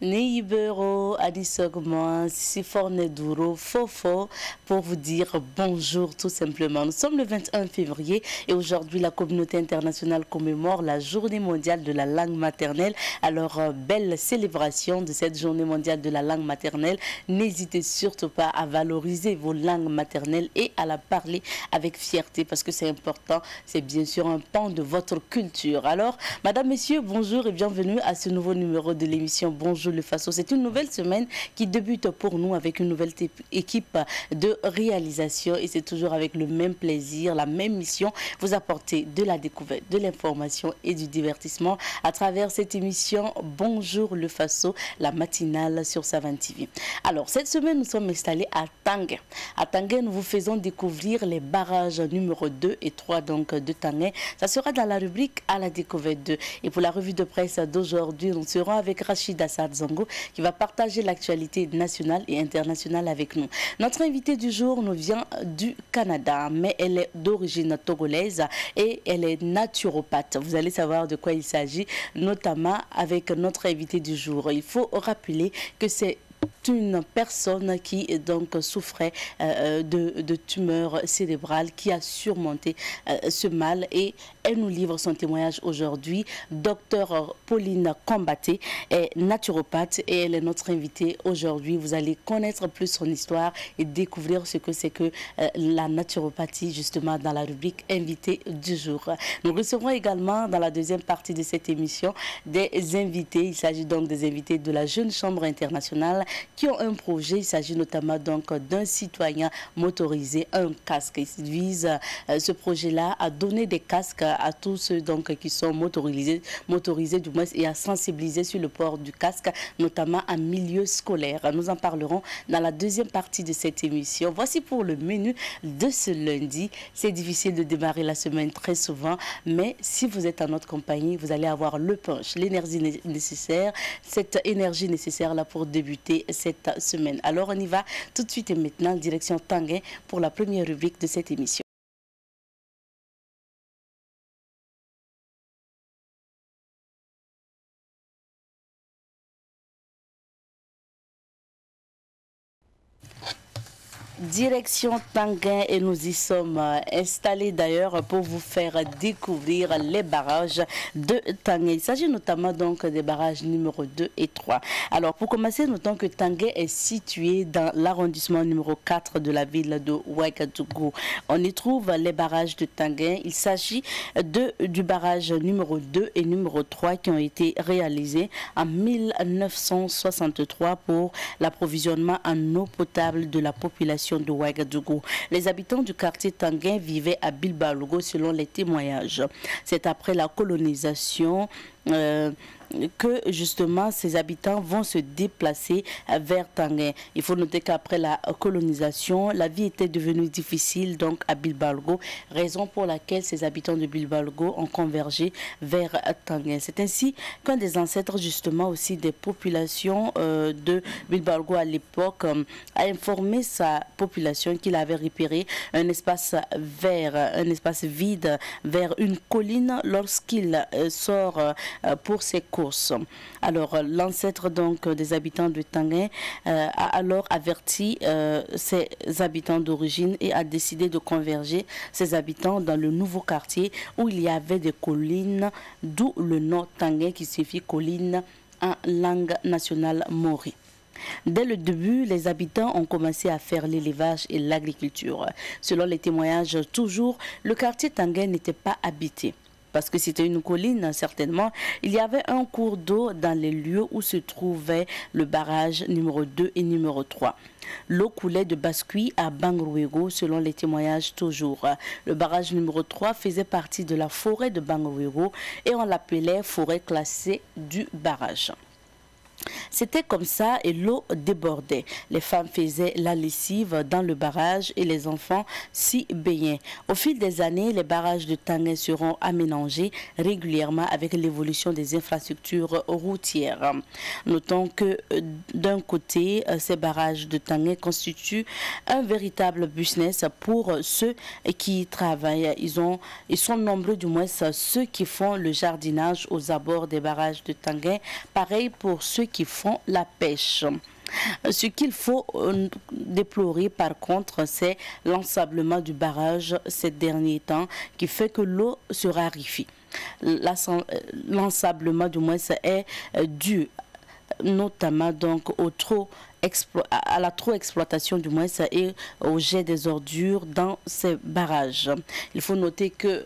Neibero, Adisogman, Siforne Duro, Fofo, pour vous dire bonjour tout simplement. Nous sommes le 21 février et aujourd'hui la communauté internationale commémore la journée mondiale de la langue maternelle. Alors, belle célébration de cette journée mondiale de la langue maternelle. N'hésitez surtout pas à valoriser vos langues maternelles et à la parler avec fierté parce que c'est important. C'est bien sûr un pan de votre culture. Alors, madame, messieurs, bonjour et bienvenue à ce nouveau numéro de l'émission Bonjour le Faso. C'est une nouvelle semaine qui débute pour nous avec une nouvelle équipe de réalisation et c'est toujours avec le même plaisir, la même mission, vous apporter de la découverte, de l'information et du divertissement à travers cette émission Bonjour le Faso, la matinale sur Savane TV. Alors, cette semaine, nous sommes installés à Tanguin. À Tanguin, nous vous faisons découvrir les barrages numéro 2 et 3 donc, de Tanguin. Ça sera dans la rubrique à la découverte 2. Et pour la revue de presse d'aujourd'hui, nous serons avec Rachid Assad Zongo qui va partager l'actualité nationale et internationale avec nous. Notre invitée du jour nous vient du Canada, mais elle est d'origine togolaise et elle est naturopathe. Vous allez savoir de quoi il s'agit, notamment avec notre invitée du jour. Il faut rappeler que c'est une personne qui donc souffrait de tumeur cérébrale, qui a surmonté ce mal et elle nous livre son témoignage aujourd'hui. Docteur Pauline Combaté est naturopathe et elle est notre invitée aujourd'hui. Vous allez connaître plus son histoire et découvrir ce que c'est que la naturopathie justement dans la rubrique invité du jour. Nous recevrons également dans la deuxième partie de cette émission des invités. Il s'agit donc des invités de la Jeune Chambre internationale qui ont un projet. Il s'agit notamment donc d'un citoyen motorisé, un casque. Il vise ce projet-là à donner des casques à tous ceux donc qui sont motorisés du moins et à sensibiliser sur le port du casque, notamment en milieu scolaire. Nous en parlerons dans la deuxième partie de cette émission. Voici pour le menu de ce lundi. C'est difficile de démarrer la semaine très souvent, mais si vous êtes en notre compagnie, vous allez avoir le punch, l'énergie nécessaire, cette énergie nécessaire là pour débuter cette semaine. Alors on y va tout de suite et maintenant, direction Tanguin pour la première rubrique de cette émission. Direction Tanguin et nous y sommes installés d'ailleurs pour vous faire découvrir les barrages de Tanguin. Il s'agit notamment donc des barrages numéro 2 et 3. Alors pour commencer, notons que Tanguin est situé dans l'arrondissement numéro 4 de la ville de Ouagadougou. On y trouve les barrages de Tanguin. Il s'agit du barrage numéro 2 et numéro 3 qui ont été réalisés en 1963 pour l'approvisionnement en eau potable de la population de Ouagadougou. Les habitants du quartier Tanguin vivaient à Bilbalogo selon les témoignages. C'est après la colonisation que justement ces habitants vont se déplacer vers Tanguin. Il faut noter qu'après la colonisation, la vie était devenue difficile donc à Bilbalogo, raison pour laquelle ces habitants de Bilbalogo ont convergé vers Tanguin. C'est ainsi qu'un des ancêtres justement aussi des populations de Bilbalogo à l'époque a informé sa population qu'il avait repéré un espace vert, un espace vide vers une colline lorsqu'il sort pour ses courses. Alors l'ancêtre donc des habitants de Tanguin a alors averti ses habitants d'origine et a décidé de converger ses habitants dans le nouveau quartier où il y avait des collines, d'où le nom Tanguin qui signifie colline en langue nationale maori. Dès le début, les habitants ont commencé à faire l'élevage et l'agriculture. Selon les témoignages, toujours, le quartier Tanguin n'était pas habité. Parce que c'était une colline, certainement, il y avait un cours d'eau dans les lieux où se trouvait le barrage numéro 2 et numéro 3. L'eau coulait de Bascui à Banguruego, selon les témoignages toujours. Le barrage numéro 3 faisait partie de la forêt de Banguruego et on l'appelait forêt classée du barrage. C'était comme ça et l'eau débordait. Les femmes faisaient la lessive dans le barrage et les enfants s'y baignaient. Au fil des années, les barrages de Tanguin seront aménagés régulièrement avec l'évolution des infrastructures routières. Notons que d'un côté, ces barrages de Tanguin constituent un véritable business pour ceux qui travaillent. Ils sont nombreux, du moins ceux qui font le jardinage aux abords des barrages de Tanguin. Pareil pour ceux qui font font la pêche. Ce qu'il faut déplorer par contre, c'est l'ensablement du barrage ces derniers temps qui fait que l'eau se raréfie. L'ensablement du moins est dû notamment donc à la trop exploitation du moins et au jet des ordures dans ces barrages. Il faut noter que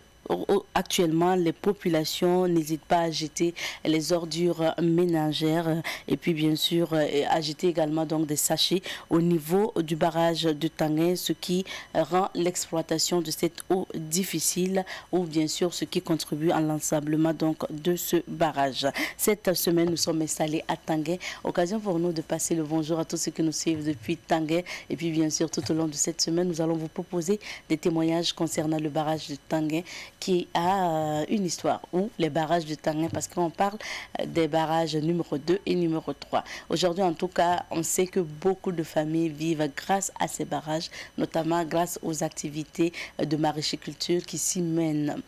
actuellement, les populations n'hésitent pas à jeter les ordures ménagères et puis bien sûr à jeter également donc des sachets au niveau du barrage de Tanguin, ce qui rend l'exploitation de cette eau difficile ou bien sûr ce qui contribue à l'ensablement donc de ce barrage. Cette semaine, nous sommes installés à Tanguin. Occasion pour nous de passer le bonjour à tous ceux qui nous suivent depuis Tanguin et puis bien sûr tout au long de cette semaine, nous allons vous proposer des témoignages concernant le barrage de Tanguin qui a une histoire, ou les barrages de Tanguin, parce qu'on parle des barrages numéro 2 et numéro 3. Aujourd'hui, en tout cas, on sait que beaucoup de familles vivent grâce à ces barrages, notamment grâce aux activités de maraîchiculture qui s'y mènent.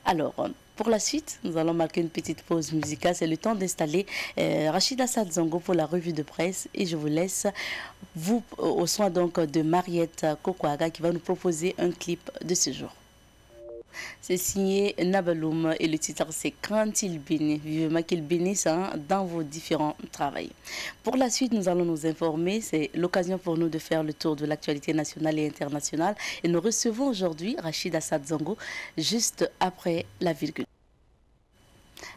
Alors, pour la suite, nous allons marquer une petite pause musicale. C'est le temps d'installer Rachida Sadzongo pour la revue de presse. Et je vous laisse au soin donc de Mariette Kokwaga qui va nous proposer un clip de ce jour. C'est signé Nabaloum et le titre c'est Quand il bénit. Vivement qu'il bénisse dans vos différents travaux. Pour la suite, nous allons nous informer. C'est l'occasion pour nous de faire le tour de l'actualité nationale et internationale. Et nous recevons aujourd'hui Rachida Sadzongo juste après la virgule.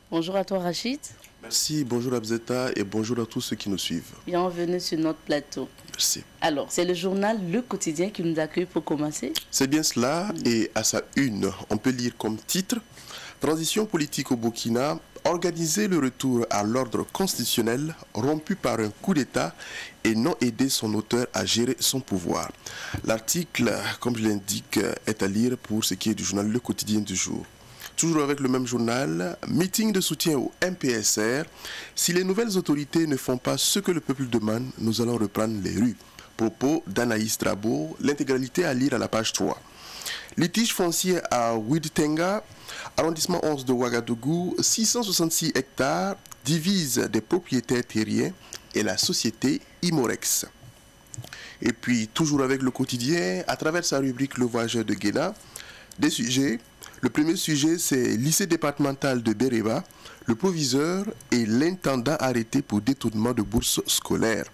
Bonjour à toi Rachid. Merci, bonjour Abzeta et bonjour à tous ceux qui nous suivent. Bienvenue sur notre plateau. Merci. Alors, c'est le journal Le Quotidien qui nous accueille pour commencer. C'est bien cela et à sa une, on peut lire comme titre « Transition politique au Burkina, organiser le retour à l'ordre constitutionnel rompu par un coup d'État et non aider son auteur à gérer son pouvoir ». L'article, comme je l'indique, est à lire pour ce qui est du journal Le Quotidien du jour. Toujours avec le même journal, meeting de soutien au MPSR. Si les nouvelles autorités ne font pas ce que le peuple demande, nous allons reprendre les rues. Propos d'Anaïs Trabo, l'intégralité à lire à la page 3. Litige foncier à Ouidtenga, arrondissement 11 de Ouagadougou, 666 hectares, divise des propriétaires terriens et la société Imorex. Et puis, toujours avec le quotidien, à travers sa rubrique Le Voyageur de Guéna, des sujets. Le premier sujet, c'est lycée départemental de Béréba, le proviseur et l'intendant arrêtés pour détournement de bourse scolaire.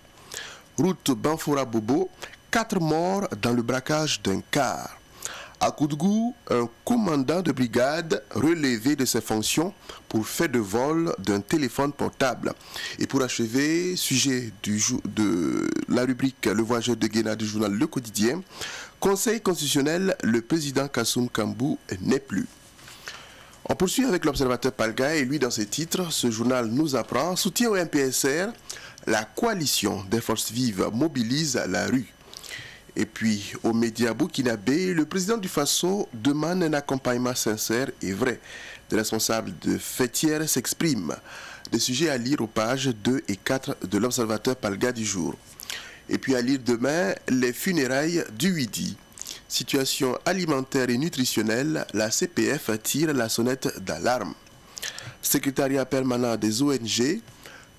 Route Banfora-Bobo, 4 morts dans le braquage d'un car. À Koudgou, un commandant de brigade relevé de ses fonctions pour fait de vol d'un téléphone portable. Et pour achever, sujet de la rubrique Le Voyageur de Guéna du journal Le Quotidien, Conseil constitutionnel, le président Kassoum Kambou n'est plus. On poursuit avec l'observateur Palga et lui dans ses titres, ce journal nous apprend, soutien au MPSR, la coalition des forces vives mobilise la rue. Et puis, aux médias burkinabés, le président du Faso demande un accompagnement sincère et vrai. Les responsables de fêtières s'expriment. Des sujets à lire aux pages 2 et 4 de l'observateur Palga du jour. Et puis à lire demain, les funérailles du Widi. Situation alimentaire et nutritionnelle, la CPF tire la sonnette d'alarme. Secrétariat permanent des ONG,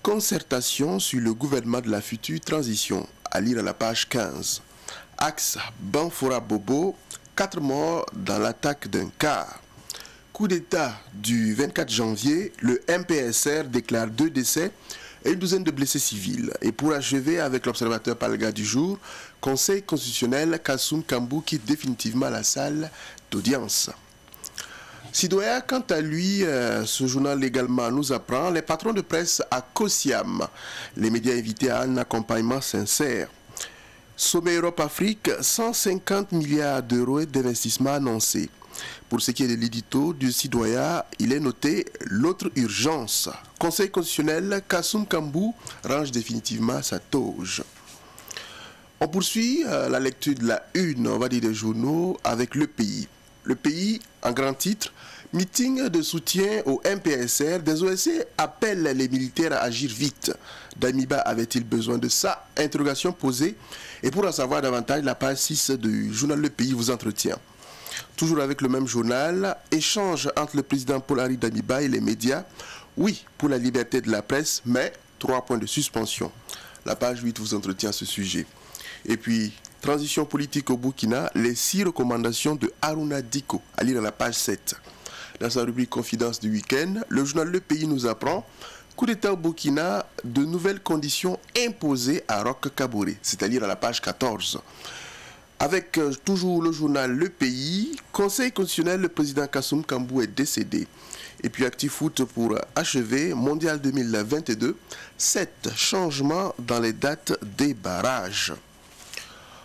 concertation sur le gouvernement de la future transition, à lire à la page 15. Axe Banfora-Bobo, 4 morts dans l'attaque d'un car. Coup d'État du 24 janvier, le MPSR déclare 2 décès et une douzaine de blessés civils. Et pour achever avec l'observateur Palga du jour, Conseil constitutionnel, Kassoum Kambou quitte définitivement la salle d'audience. Sidoya, quant à lui, ce journal également nous apprend, les patrons de presse à Kosiam, les médias invités à un accompagnement sincère. Sommet Europe-Afrique, 150 milliards d'euros d'investissement annoncés. Pour ce qui est de l'édito du Sidoya, il est noté l'autre urgence. Conseil constitutionnel, Kassoum Kambou range définitivement sa toge. On poursuit la lecture de la une, on va dire, des journaux avec Le Pays. Le Pays, en grand titre, meeting de soutien au MPSR, des OSC appellent les militaires à agir vite. Damiba avait-il besoin de ça? Interrogation posée. Et pour en savoir davantage, la page 6 du journal Le Pays vous entretient. Toujours avec le même journal, échange entre le président Paul-Henri Damiba et les médias. Oui, pour la liberté de la presse, mais 3 points de suspension. La page 8 vous entretient à ce sujet. Et puis, transition politique au Burkina, les 6 recommandations de Haruna Diko, à lire dans la page 7. Dans sa rubrique Confidence du week-end, le journal Le Pays nous apprend coup d'État au Burkina, de nouvelles conditions imposées à Roch Kaboré, c'est-à-dire à la page 14. Avec toujours le journal Le Pays, Conseil constitutionnel, le président Kassoum Kambou est décédé. Et puis ActiFoot pour achever, Mondial 2022, 7 changements dans les dates des barrages.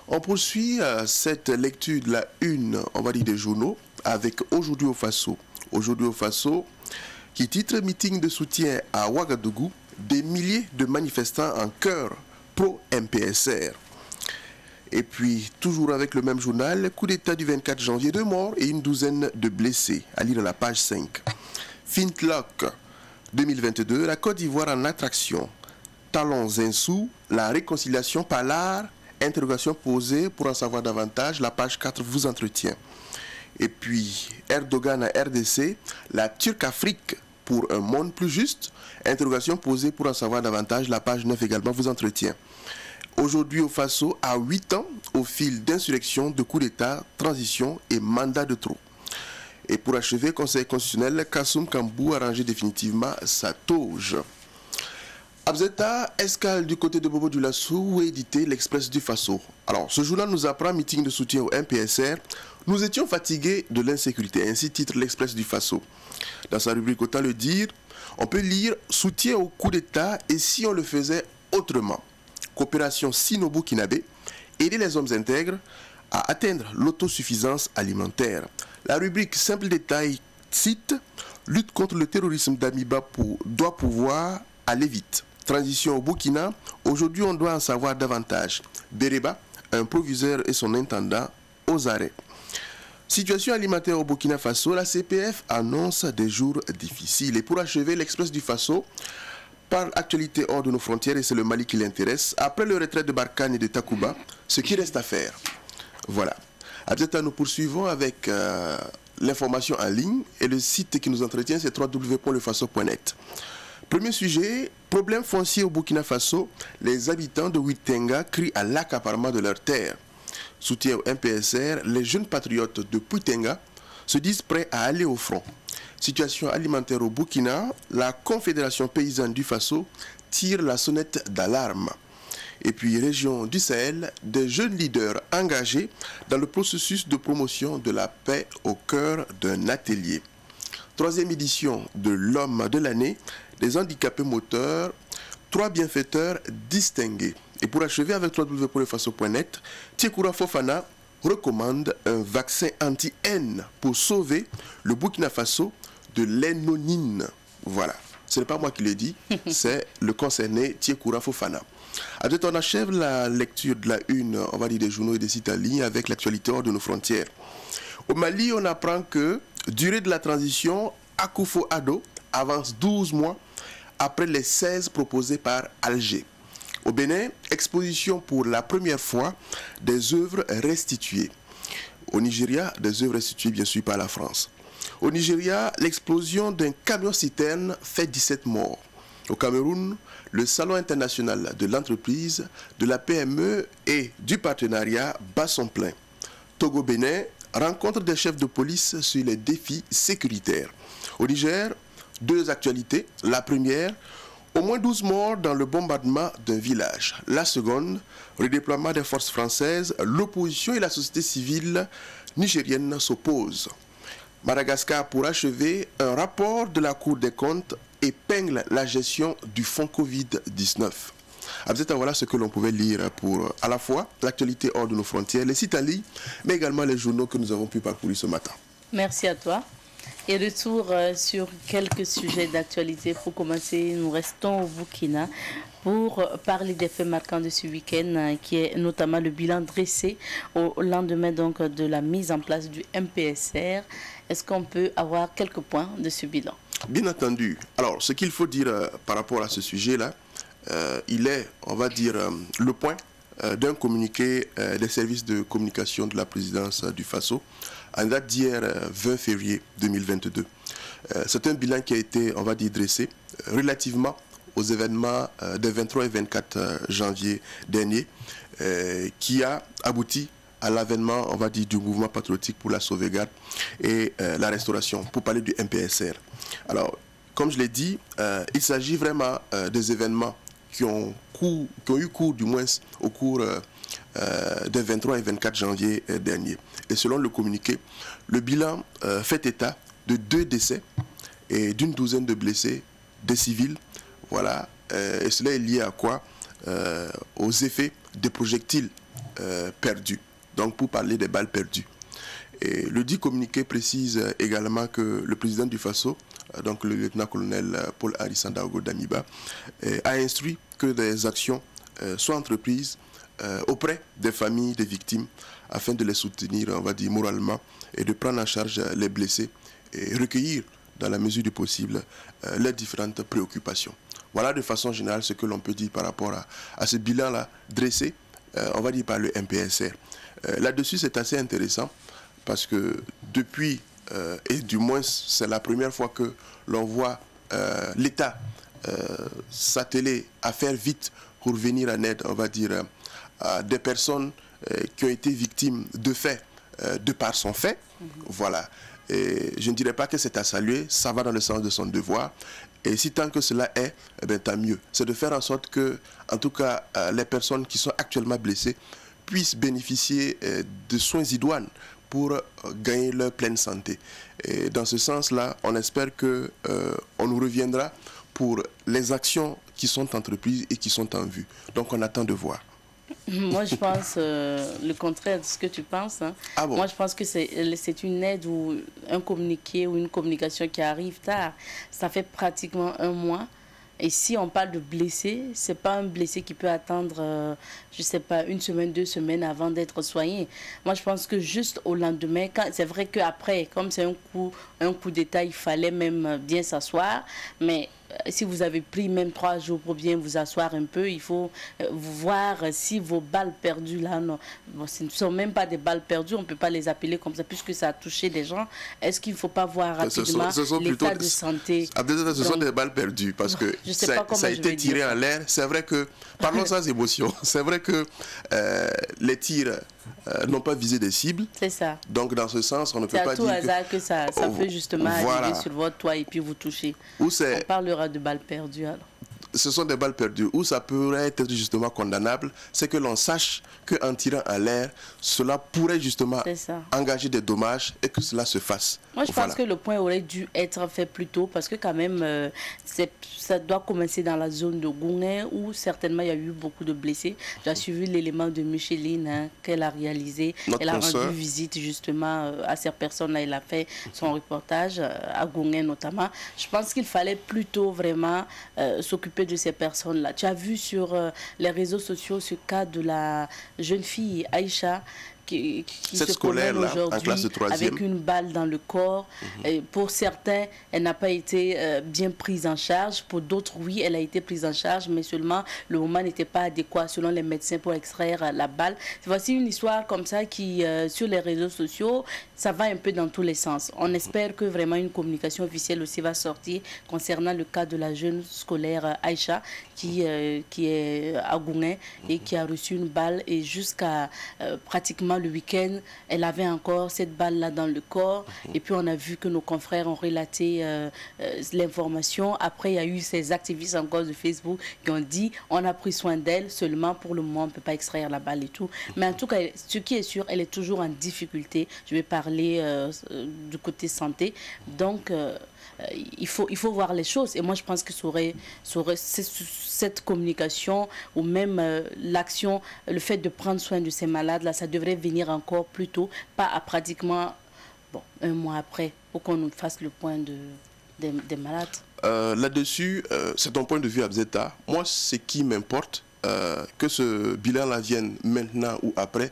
On poursuit cette lecture de la une, on va dire des journaux, avec Aujourd'hui au Faso. Aujourd'hui au Faso, qui titre meeting de soutien à Ouagadougou, des milliers de manifestants en chœur pro-MPSR. Et puis, toujours avec le même journal, coup d'État du 24 janvier, 2 morts et une douzaine de blessés, à lire dans la page 5. Fintlock 2022, la Côte d'Ivoire en attraction. Talon Zinsou, la réconciliation par l'art, interrogation posée pour en savoir davantage, la page 4 vous entretient. Et puis, Erdogan à RDC, la Turque-Afrique pour un monde plus juste, interrogation posée pour en savoir davantage, la page 9 également vous entretient. Aujourd'hui au Faso, à 8 ans, au fil d'insurrection, de coup d'État, transition et mandat de trop. Et pour achever, Conseil constitutionnel, Kassoum Kambou a rangé définitivement sa toge. Abzeta, escale du côté de Bobo Dioulasso, où est édité l'Express du Faso. Alors, ce journal nous apprend meeting de soutien au MPSR. Nous étions fatigués de l'insécurité, ainsi titre l'Express du Faso. Dans sa rubrique Autant le dire, on peut lire soutien au coup d'État et si on le faisait autrement. Coopération sino-burkinabé, aider les hommes intègres à atteindre l'autosuffisance alimentaire. La rubrique Simple détail cite lutte contre le terrorisme d'Amiba doit pouvoir aller vite. Transition au Burkina, aujourd'hui on doit en savoir davantage. Bereba, un proviseur et son intendant aux arrêts. Situation alimentaire au Burkina Faso, la CPF annonce des jours difficiles. Et pour achever, l'Express du Faso parle actualité hors de nos frontières et c'est le Mali qui l'intéresse. Après le retrait de Barkhane et de Takuba, ce qui reste à faire. Voilà. Abzeta, nous poursuivons avec l'information en ligne et le site qui nous entretient, c'est www.lefaso.net. Premier sujet, problème foncier au Burkina Faso. Les habitants de Ouittenga crient à l'accaparement de leurs terres. Soutien au MPSR, les jeunes patriotes de Ouittenga se disent prêts à aller au front. Situation alimentaire au Burkina, la Confédération paysanne du Faso tire la sonnette d'alarme. Et puis, région du Sahel, des jeunes leaders engagés dans le processus de promotion de la paix au cœur d'un atelier. Troisième édition de l'homme de l'année, des handicapés moteurs, 3 bienfaiteurs distingués. Et pour achever avec www.lefaso.net, Tiekoura Fofana recommande un vaccin anti-haine pour sauver le Burkina Faso de l'hénonine. Voilà. Ce n'est pas moi qui le dis, c'est le concerné Tiekoura Fofana. On achève la lecture de la une, on va dire des journaux et des sites en ligne avec l'actualité hors de nos frontières. Au Mali, on apprend que durée de la transition, Akufo-Addo avance 12 mois après les 16 proposés par Alger. Au Bénin, exposition pour la première fois des œuvres restituées. Au Nigeria, des œuvres restituées bien sûr par la France. Au Nigeria, l'explosion d'un camion-citerne fait 17 morts. Au Cameroun, le Salon international de l'entreprise, de la PME et du partenariat bat son plein. Togo-Bénin, rencontre des chefs de police sur les défis sécuritaires. Au Niger, 2 actualités. La première, au moins 12 morts dans le bombardement d'un village. La seconde, redéploiement des forces françaises, l'opposition et la société civile nigérienne s'opposent. Madagascar, pour achever, un rapport de la Cour des comptes épingle la gestion du fonds Covid-19. Abzeta, voilà ce que l'on pouvait lire pour à la fois l'actualité hors de nos frontières, les sites en ligne, mais également les journaux que nous avons pu parcourir ce matin. Merci à toi. Et retour sur quelques sujets d'actualité. Pour commencer, nous restons au Burkina pour parler des faits marquants de ce week-end, qui est notamment le bilan dressé au lendemain donc, de la mise en place du MPSR. Est-ce qu'on peut avoir quelques points de ce bilan? Bien entendu. Alors, ce qu'il faut dire par rapport à ce sujet-là, il est, on va dire, le point d'un communiqué des services de communication de la présidence du Faso en date d'hier 20 février 2022. C'est un bilan qui a été, on va dire, dressé relativement aux événements des 23 et 24 janvier dernier, qui a abouti à l'avènement, on va dire, du mouvement patriotique pour la sauvegarde et la restauration, pour parler du MPSR. Alors, comme je l'ai dit, il s'agit vraiment des événements qui ont eu cours, du moins, au cours des 23 et 24 janvier dernier. Et selon le communiqué, le bilan fait état de 2 décès et d'une douzaine de blessés, des civils. Voilà. Et cela est lié à quoi? Aux effets des projectiles perdus. Donc, pour parler des balles perdues. Et le dit communiqué précise également que le président du Faso, donc le lieutenant-colonel Paul Harrison Daogo Damiba, a instruit que des actions soient entreprises auprès des familles des victimes afin de les soutenir, on va dire, moralement et de prendre en charge les blessés et recueillir, dans la mesure du possible, les différentes préoccupations. Voilà de façon générale ce que l'on peut dire par rapport à ce bilan-là dressé, on va dire, par le MPSR. Là-dessus, c'est assez intéressant parce que depuis, et du moins c'est la première fois que l'on voit l'État s'atteler à faire vite pour venir en aide, on va dire, à des personnes qui ont été victimes de faits, de par son fait. Voilà. Et je ne dirais pas que c'est à saluer, ça va dans le sens de son devoir. Et si tant que cela est, eh bien, tant mieux. C'est de faire en sorte que, en tout cas, les personnes qui sont actuellement blessées puissent bénéficier de soins idoines pour gagner leur pleine santé. Et dans ce sens-là, on espère qu'on nous reviendra pour les actions qui sont entreprises et qui sont en vue. Donc on attend de voir. Moi, je pense le contraire de ce que tu penses. Hein. Ah bon? Moi, je pense que c'est une aide ou un communiqué ou une communication qui arrive tard. Ça fait pratiquement un mois. Et si on parle de blessé, ce n'est pas un blessé qui peut attendre, je ne sais pas, 1 semaine, 2 semaines avant d'être soigné. Moi, je pense que juste au lendemain, c'est vrai qu'après, comme c'est un coup d'État, il fallait même bien s'asseoir. Mais si vous avez pris même 3 jours pour bien vous asseoir un peu, il faut voir si vos balles perdues là, non, bon, ce ne sont même pas des balles perdues, on ne peut pas les appeler comme ça puisque ça a touché des gens. Est-ce qu'il ne faut pas voir rapidement l'état de santé? Ce sont des balles perdues parce que ça a été tiré en l'air. C'est vrai que, parlons sans émotion, c'est vrai que les tirs n'ont pas visé des cibles. C'est ça. Donc dans ce sens, on ne peut pas dire c'est à tout hasard que ça peut justement arriver sur votre toit et puis vous toucher. On parlera de balles perdues alors. Ce sont des balles perdues. Où ça pourrait être justement condamnable, c'est que l'on sache qu'en tirant en l'air, cela pourrait justement engager des dommages et que cela se fasse. Moi, je pense que le point aurait dû être fait plus tôt parce que quand même, ça doit commencer dans la zone de Gouné où certainement il y a eu beaucoup de blessés. J'ai suivi l'élément de Micheline hein, qu'elle a réalisé. Elle a rendu visite justement à ces personnes-là. Elle a fait son reportage à Gouné notamment. Je pense qu'il fallait plutôt vraiment s'occuper de ces personnes-là. Tu as vu sur les réseaux sociaux ce cas de la jeune fille Aïcha qui se promène aujourd'hui avec une balle dans le corps. Et pour certains, elle n'a pas été bien prise en charge. Pour d'autres, oui, elle a été prise en charge, mais seulement le moment n'était pas adéquat selon les médecins pour extraire la balle. Voici une histoire comme ça qui, sur les réseaux sociaux, ça va un peu dans tous les sens. On espère que vraiment une communication officielle aussi va sortir concernant le cas de la jeune scolaire Aïcha qui est à Gouné et qui a reçu une balle et jusqu'à pratiquement le week-end, elle avait encore cette balle-là dans le corps. Et puis on a vu que nos confrères ont relaté l'information. Après, il y a eu ces activistes encore de Facebook qui ont dit on a pris soin d'elle, seulement pour le moment on ne peut pas extraire la balle et tout. Mais en tout cas, ce qui est sûr, elle est toujours en difficulté. Je vais parler du côté santé. Donc, il faut voir les choses. Et moi, je pense que cette communication ou même l'action, le fait de prendre soin de ces malades-là, ça devrait venir encore plus tôt, pas à pratiquement 1 mois après, pour qu'on nous fasse le point des malades. Là-dessus, c'est ton point de vue, Abzeta. Moi, ce qui m'importe, que ce bilan-là vienne maintenant ou après,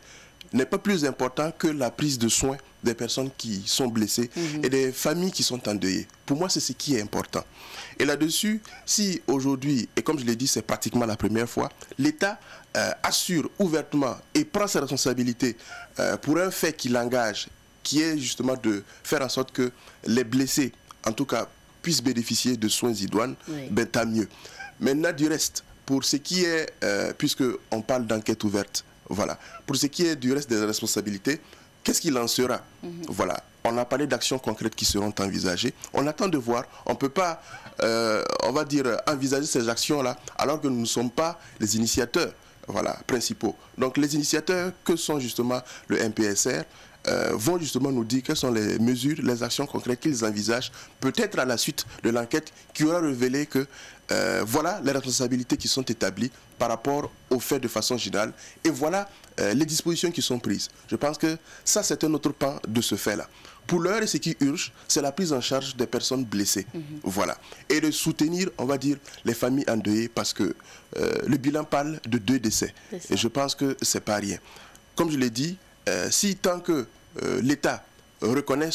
n'est pas plus important que la prise de soins des personnes qui sont blessées et des familles qui sont endeuillées. Pour moi, c'est ce qui est important. Et là-dessus, si aujourd'hui, et comme je l'ai dit, c'est pratiquement la première fois, l'État assure ouvertement et prend ses responsabilités pour un fait qui l'engage, qui est justement de faire en sorte que les blessés, en tout cas, puissent bénéficier de soins idoines, ben, tant mieux. Maintenant, du reste, pour ce qui est, puisqu'on parle d'enquête ouverte, voilà, pour ce qui est du reste des responsabilités, qu'est-ce qu'il en sera? Voilà, on a parlé d'actions concrètes qui seront envisagées. On attend de voir. On ne peut pas, on va dire, envisager ces actions-là alors que nous ne sommes pas les initiateurs, voilà, principaux. Donc les initiateurs, que sont justement le MPSR, vont justement nous dire quelles sont les mesures, les actions concrètes qu'ils envisagent, peut-être à la suite de l'enquête qui aura révélé que voilà les responsabilités qui sont établies par rapport aux faits de façon générale, et voilà les dispositions qui sont prises. Je pense que ça, c'est un autre pan de ce fait-là. Pour l'heure, ce qui urge, c'est la prise en charge des personnes blessées. Voilà. Et de soutenir, on va dire, les familles endeuillées, parce que le bilan parle de 2 décès. Et je pense que c'est pas rien. Comme je l'ai dit, si tant que l'État reconnaît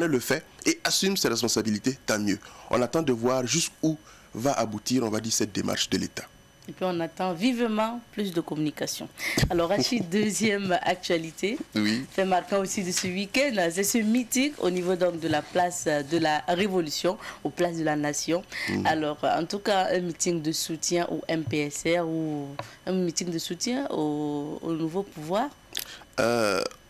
le fait et assume ses responsabilités, tant mieux. On attend de voir jusqu'où va aboutir, on va dire, cette démarche de l'État. Et puis on attend vivement plus de communication. Alors Rachid, deuxième actualité, fait marquant aussi de ce week-end, c'est ce meeting au niveau donc de la place de la Révolution, aux places de la Nation. Alors en tout cas, un meeting de soutien au MPSR ou un meeting de soutien au nouveau pouvoir.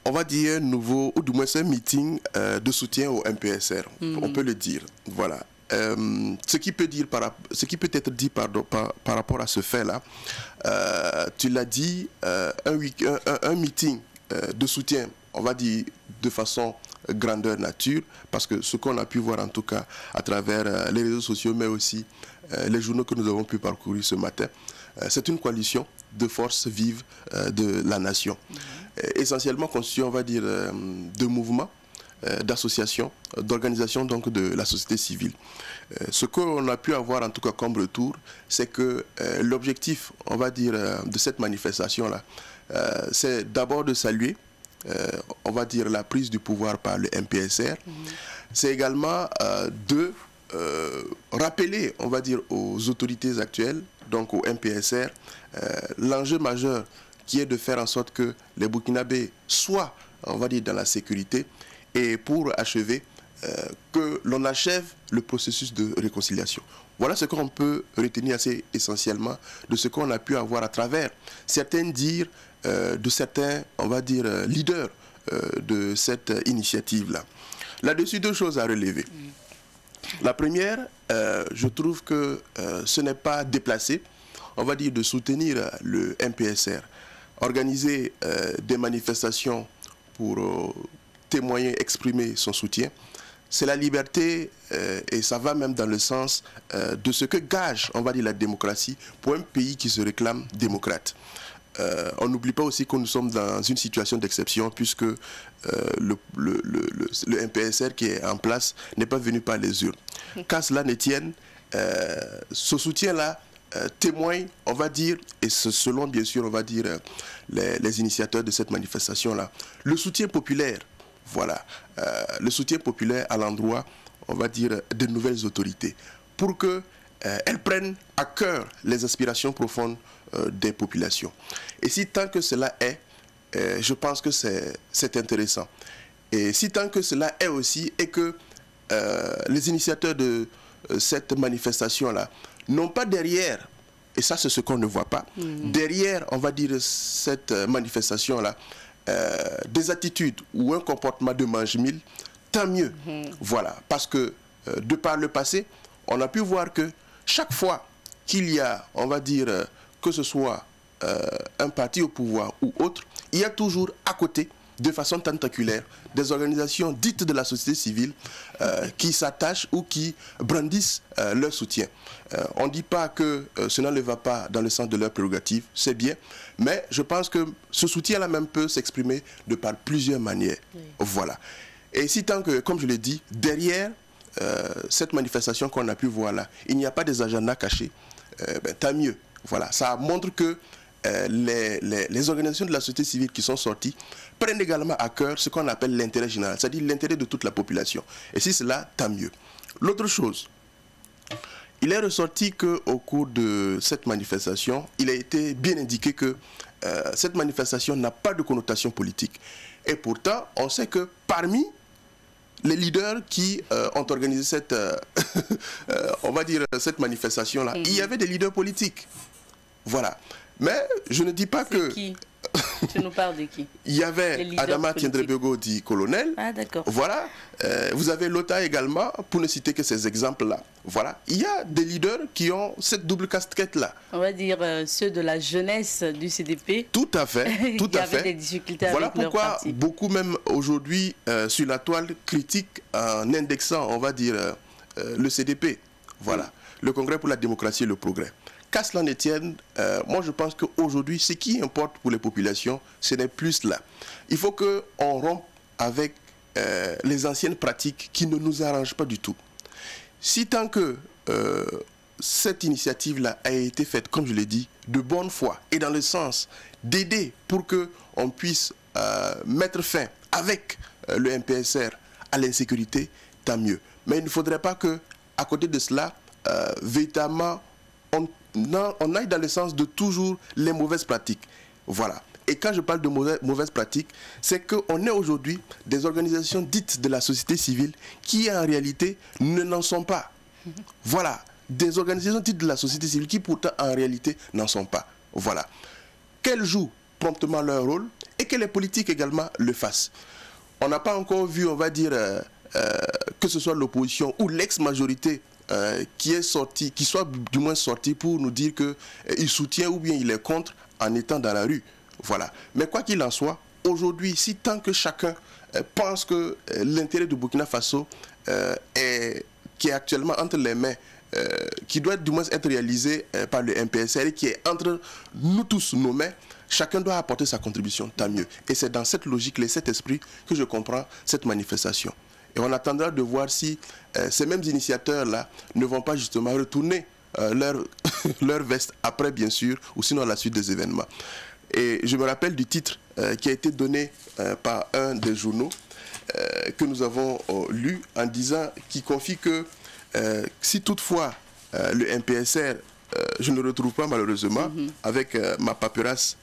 On va dire nouveau, ou du moins c'est un meeting de soutien au MPSR, on peut le dire, voilà. Ce qui peut être dit par rapport à ce fait-là, tu l'as dit, un meeting de soutien, on va dire de façon grandeur nature, parce que ce qu'on a pu voir en tout cas à travers les réseaux sociaux, mais aussi les journaux que nous avons pu parcourir ce matin, c'est une coalition de forces vives de la nation, essentiellement constituée, on va dire, de mouvements, d'associations, d'organisations donc de la société civile. Ce qu'on a pu avoir en tout cas comme retour, c'est que l'objectif, on va dire, de cette manifestation-là, c'est d'abord de saluer, on va dire, la prise du pouvoir par le MPSR. C'est également de rappeler, on va dire, aux autorités actuelles, donc au MPSR, l'enjeu majeur qui est de faire en sorte que les Burkinabés soient, on va dire, dans la sécurité, et pour achever, que l'on achève le processus de réconciliation. Voilà ce qu'on peut retenir assez essentiellement de ce qu'on a pu avoir à travers certains dires de certains, on va dire, leaders de cette initiative-là. Là-dessus, 2 choses à relever. La première, je trouve que ce n'est pas déplacé, on va dire, de soutenir le MPSR. Organiser des manifestations pour témoigner, exprimer son soutien, c'est la liberté et ça va même dans le sens de ce que gage, on va dire, la démocratie pour un pays qui se réclame démocrate. On n'oublie pas aussi que nous sommes dans une situation d'exception puisque le MPSR qui est en place n'est pas venu par les urnes. Qu'à cela ne tienne, ce soutien-là témoigne, on va dire, et selon bien sûr, on va dire, les initiateurs de cette manifestation-là, le soutien populaire. Voilà, le soutien populaire à l'endroit, on va dire, de nouvelles autorités, pour qu'elles prennent à cœur les aspirations profondes des populations. Et si tant que cela est, je pense que c'est intéressant. Et si tant que cela est aussi, et que les initiateurs de cette manifestation-là n'ont pas derrière, et ça c'est ce qu'on ne voit pas, derrière, on va dire, cette manifestation-là, des attitudes ou un comportement de mange-mille, tant mieux. Voilà, parce que de par le passé, on a pu voir que chaque fois qu'il y a, on va dire, que ce soit un parti au pouvoir ou autre, il y a toujours à côté, de façon tentaculaire, des organisations dites de la société civile qui s'attachent ou qui brandissent leur soutien. On ne dit pas que cela ne va pas dans le sens de leurs prérogatives, c'est bien, mais je pense que ce soutien-là même peut s'exprimer de par plusieurs manières. Voilà. Et si tant que, comme je l'ai dit, derrière cette manifestation qu'on a pu voir là, il n'y a pas des agendas cachés, tant mieux. Voilà, ça montre que les organisations de la société civile qui sont sorties prennent également à cœur ce qu'on appelle l'intérêt général, c'est-à-dire l'intérêt de toute la population. Et si c'est là, tant mieux. L'autre chose, il est ressorti qu'au cours de cette manifestation, il a été bien indiqué que cette manifestation n'a pas de connotation politique. Et pourtant, on sait que parmi les leaders qui ont organisé cette, on va dire, cette manifestation-là, il y avait des leaders politiques. Voilà. Mais je ne dis pas que... Qui? Tu nous parles de qui? Il y avait Adama Tiendrebego dit colonel. Ah, d'accord. Voilà. Vous avez Lota également, pour ne citer que ces exemples-là. Voilà. Il y a des leaders qui ont cette double casquette-là. On va dire ceux de la jeunesse du CDP. Tout à fait. Tout à fait. Avait des difficultés voilà avec leur pourquoi parti. beaucoup même aujourd'hui sur la toile critiquent en indexant, on va dire, le CDP. Voilà. Le Congrès pour la démocratie et le progrès. Qu'à cela ne tienne, moi je pense qu'aujourd'hui, ce qui importe pour les populations, ce n'est plus cela. Il faut qu'on rompe avec les anciennes pratiques qui ne nous arrangent pas du tout. Si tant que cette initiative-là a été faite, comme je l'ai dit, de bonne foi et dans le sens d'aider pour qu'on puisse mettre fin avec le MPSR à l'insécurité, tant mieux. Mais il ne faudrait pas qu'à côté de cela, véritablement, on aille dans le sens de toujours les mauvaises pratiques. Voilà. Et quand je parle de mauvaises pratiques, c'est qu'on est aujourd'hui des organisations dites de la société civile qui en réalité n'en sont pas. Voilà. Des organisations dites de la société civile qui pourtant en réalité n'en sont pas. Voilà. Qu'elles jouent promptement leur rôle et que les politiques également le fassent. On n'a pas encore vu, on va dire, que ce soit l'opposition ou l'ex-majorité qui est sorti, qui soit du moins sorti pour nous dire qu'il soutient ou bien il est contre en étant dans la rue. Voilà. Mais quoi qu'il en soit, aujourd'hui, si tant que chacun pense que l'intérêt du Burkina Faso qui est actuellement entre les mains, qui doit du moins être réalisé par le MPSR et qui est entre nous tous, nos mains, chacun doit apporter sa contribution, tant mieux. Et c'est dans cette logique, cet esprit que je comprends cette manifestation. Et on attendra de voir si ces mêmes initiateurs-là ne vont pas justement retourner leur veste après, bien sûr, ou sinon à la suite des événements. Et je me rappelle du titre qui a été donné par un des journaux que nous avons lu en disant, qui confie que si toutefois le MPSR, je ne le retrouve pas malheureusement, avec ma paperasse.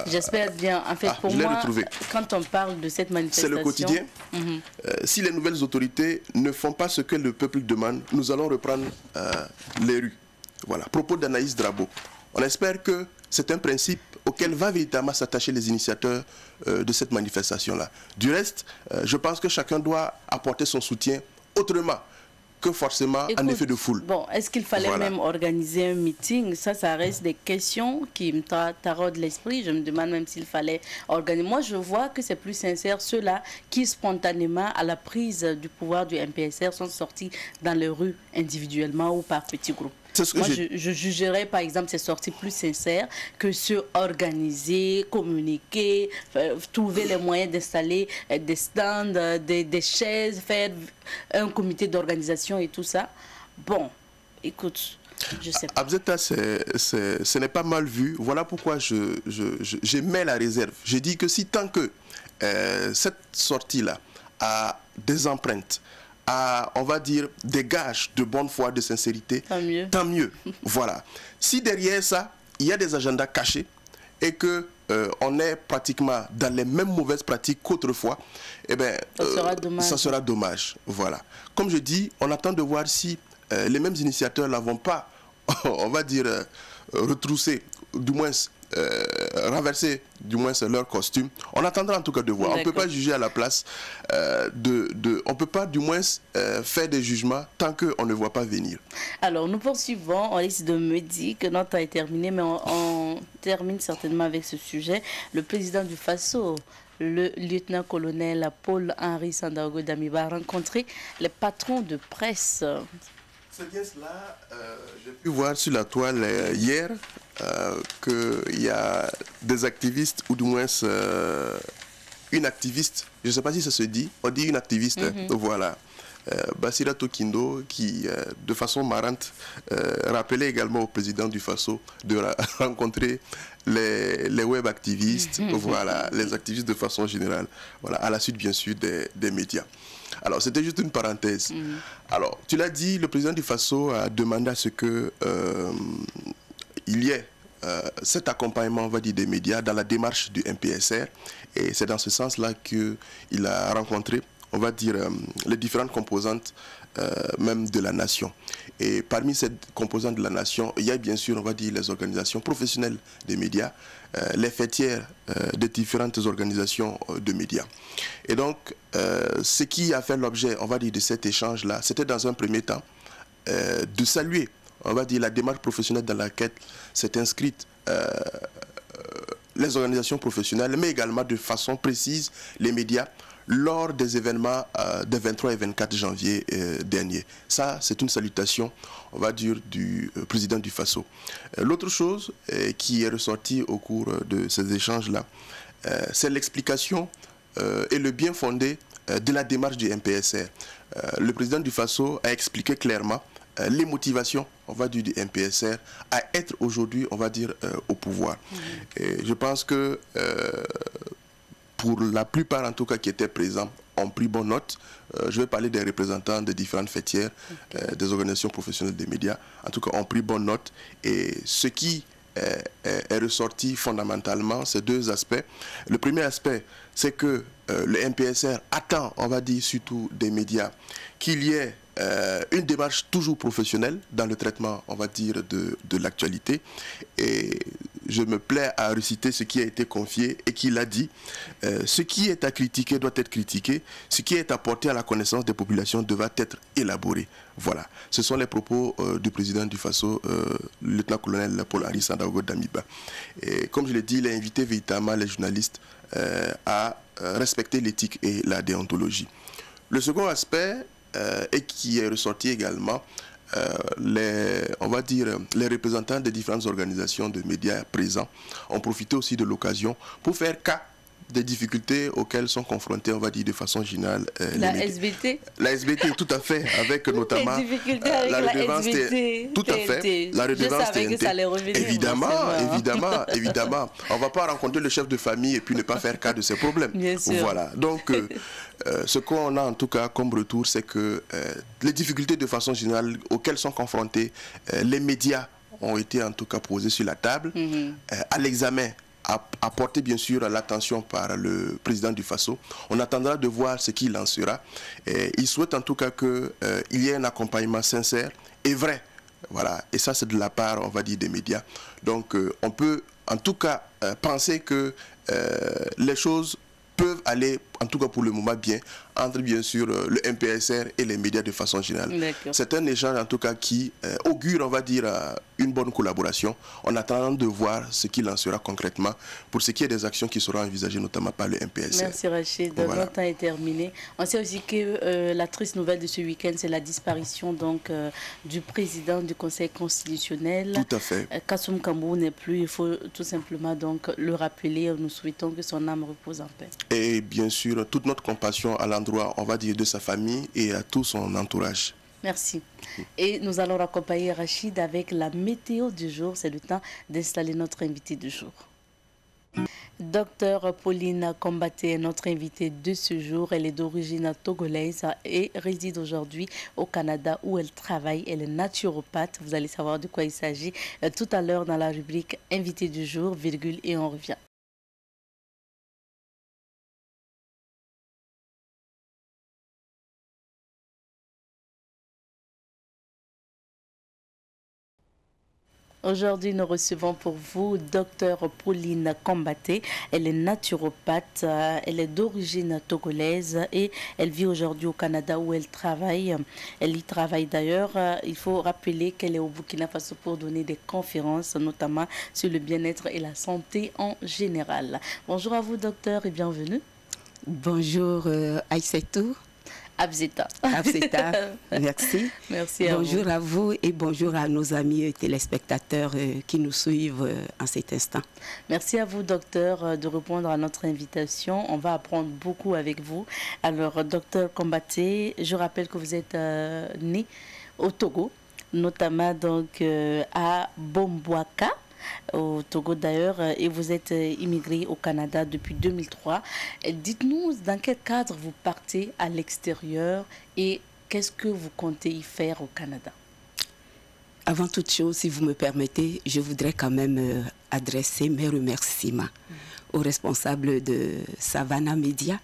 J'espère bien. En fait, pour moi, quand on parle de cette manifestation... C'est le quotidien. Si les nouvelles autorités ne font pas ce que le peuple demande, nous allons reprendre les rues. Voilà. Propos d'Anaïs Drabo. On espère que c'est un principe auquel va véritablement s'attacher les initiateurs de cette manifestation-là. Du reste, je pense que chacun doit apporter son soutien autrement que forcément un effet de foule. Bon, est-ce qu'il fallait même organiser un meeting? Ça reste des questions qui me taraudent l'esprit. Je me demande même s'il fallait organiser. Moi, je vois que c'est plus sincère ceux-là qui, spontanément, à la prise du pouvoir du MPSR, sont sortis dans les rues individuellement ou par petits groupes. Moi, je jugerais, par exemple, ces sorties plus sincères que ceux organisés, communiquer, trouver les moyens d'installer des stands, des chaises, faire un comité d'organisation et tout ça. Bon, écoute, je sais pas. Abzeta, ce n'est pas mal vu. Voilà pourquoi j'émets la réserve. Je dis que si tant que cette sortie-là a des empreintes, on va dire, des gages de bonne foi, de sincérité, tant mieux. Voilà. Si derrière ça, il y a des agendas cachés et que on est pratiquement dans les mêmes mauvaises pratiques qu'autrefois, eh ben, ça sera dommage. Voilà. Comme je dis, on attend de voir si les mêmes initiateurs ne vont pas, on va dire, retrousser, du moins renverser du moins leur costume. On attendra en tout cas de voir. On ne peut pas juger à la place on ne peut pas du moins faire des jugements tant qu'on ne voit pas venir. Alors nous poursuivons. On risque de me dire que notre temps est terminé, mais on termine certainement avec ce sujet. Le président du Faso, le lieutenant-colonel Paul-Henri Sandaogo Damiba, a rencontré les patrons de presse. C'est bien cela. J'ai pu voir sur la toile hier qu'il y a des activistes, ou du moins une activiste, je ne sais pas si ça se dit, on dit une activiste, voilà, Bassira Tokindo, qui de façon marrante rappelait également au président du Faso de rencontrer les web activistes, voilà, les activistes de façon générale, voilà, à la suite bien sûr des médias. Alors c'était juste une parenthèse. Alors tu l'as dit, le président du Faso a demandé à ce que il y ait cet accompagnement, on va dire, des médias dans la démarche du MPSR, et c'est dans ce sens-là qu'il a rencontré, on va dire, les différentes composantes même de la nation. Et parmi ces composantes de la nation, il y a bien sûr, on va dire, les organisations professionnelles des médias, les fêtières des différentes organisations de médias. Et donc, ce qui a fait l'objet, on va dire, de cet échange-là, c'était dans un premier temps de saluer, on va dire, la démarche professionnelle dans laquelle s'est inscrite les organisations professionnelles, mais également de façon précise les médias lors des événements des 23 et 24 janvier dernier. Ça, c'est une salutation, on va dire, du président du Faso. L'autre chose qui est ressortie au cours de ces échanges-là, c'est l'explication et le bien fondé de la démarche du MPSR. Le président du Faso a expliqué clairement les motivations, on va dire, du MPSR à être aujourd'hui, on va dire, au pouvoir. Et je pense que pour la plupart, en tout cas, qui étaient présents, ont pris bonne note. Je vais parler des représentants des différentes fêtières, des organisations professionnelles des médias. En tout cas, ont pris bonne note. Et ce qui est ressorti fondamentalement, c'est deux aspects. Le premier aspect, c'est que le MPSR attend, on va dire, surtout des médias, qu'il y ait une démarche toujours professionnelle dans le traitement, on va dire, de l'actualité. Et je me plais à reciter ce qui a été confié et qu'il a dit. Ce qui est à critiquer doit être critiqué. Ce qui est apporté à la connaissance des populations devra être élaboré. Voilà. Ce sont les propos du président du Faso, le lieutenant-colonel Paul-Henri Sandaogo Damiba. Et comme je l'ai dit, il a invité véritablement les journalistes à respecter l'éthique et la déontologie. Le second aspect, et qui est ressorti également, on va dire, les représentants des différentes organisations de médias présents ont profité aussi de l'occasion pour faire cas des difficultés auxquelles sont confrontés, on va dire, de façon générale. La SBT. La SBT, tout à fait, avec notamment les difficultés avec la SBT. Tout à fait. La redevance je savais que ça allait revenir. Évidemment. On ne va pas rencontrer le chef de famille et puis ne pas faire cas de ses problèmes. Bien sûr. Voilà. Donc, ce qu'on a en tout cas comme retour, c'est que les difficultés de façon générale auxquelles sont confrontés les médias ont été en tout cas posées sur la table. À l'examen, apporté bien sûr à l'attention par le président du Faso. On attendra de voir ce qu'il en sera. Il souhaite en tout cas qu'il y ait un accompagnement sincère et vrai. Voilà. Et ça, c'est de la part, on va dire, des médias. Donc, on peut en tout cas penser que les choses peuvent aller, en tout cas pour le moment, bien, entre bien sûr le MPSR et les médias de façon générale. C'est un échange en tout cas qui augure, on va dire, une bonne collaboration. On attend de voir ce qu'il en sera concrètement pour ce qui est des actions qui seront envisagées notamment par le MPSR. Merci Rachid, voilà. Notre temps est terminé. On sait aussi que la triste nouvelle de ce week-end, c'est la disparition donc, du président du Conseil constitutionnel. Tout à fait. Kassoum Kambou n'est plus, il faut tout simplement donc le rappeler. Nous souhaitons que son âme repose en paix. Et bien sûr, toute notre compassion à l'endroit, on va dire, de sa famille et à tout son entourage. Merci. Et nous allons accompagner Rachid avec la météo du jour. C'est le temps d'installer notre invité du jour. Docteur Pauline Kombaté est notre invitée de ce jour. Elle est d'origine togolaise et réside aujourd'hui au Canada où elle travaille. Elle est naturopathe. Vous allez savoir de quoi il s'agit tout à l'heure dans la rubrique invité du jour, virgule, et on revient. Aujourd'hui, nous recevons pour vous Dr Pauline Kombaté. Elle est naturopathe, elle est d'origine togolaise et elle vit aujourd'hui au Canada où elle travaille. Elle y travaille d'ailleurs. Il faut rappeler qu'elle est au Burkina Faso pour donner des conférences, notamment sur le bien-être et la santé en général. Bonjour à vous, docteur, et bienvenue. Bonjour, Aïssetou. Abzeta. Abzeta, merci. Merci à bonjour à vous et bonjour à nos amis téléspectateurs qui nous suivent en cet instant. Merci à vous, docteur, de répondre à notre invitation. On va apprendre beaucoup avec vous. Alors, docteur Kombaté, je rappelle que vous êtes né au Togo, notamment donc à Bombouaka, au Togo d'ailleurs, et vous êtes immigré au Canada depuis 2003. Dites-nous dans quel cadre vous partez à l'extérieur et qu'est-ce que vous comptez y faire au Canada? Avant toute chose, si vous me permettez, je voudrais quand même adresser mes remerciements aux responsables de Savannah Media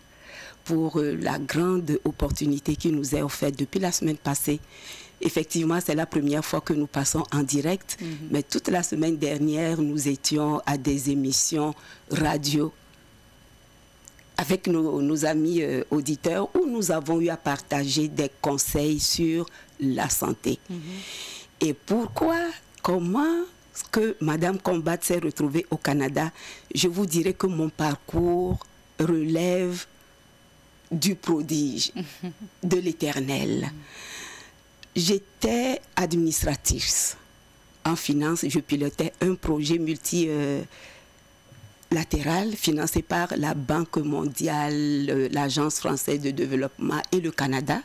pour la grande opportunité qui nous est offerte depuis la semaine passée. Effectivement, c'est la première fois que nous passons en direct, mais toute la semaine dernière, nous étions à des émissions radio avec nos amis auditeurs où nous avons eu à partager des conseils sur la santé. Et pourquoi, comment que Madame Combat s'est retrouvée au Canada? Je vous dirais que mon parcours relève du prodige, de l'éternel. J'étais administratrice en finance, je pilotais un projet multilatéral financé par la Banque mondiale, l'Agence française de développement et le Canada.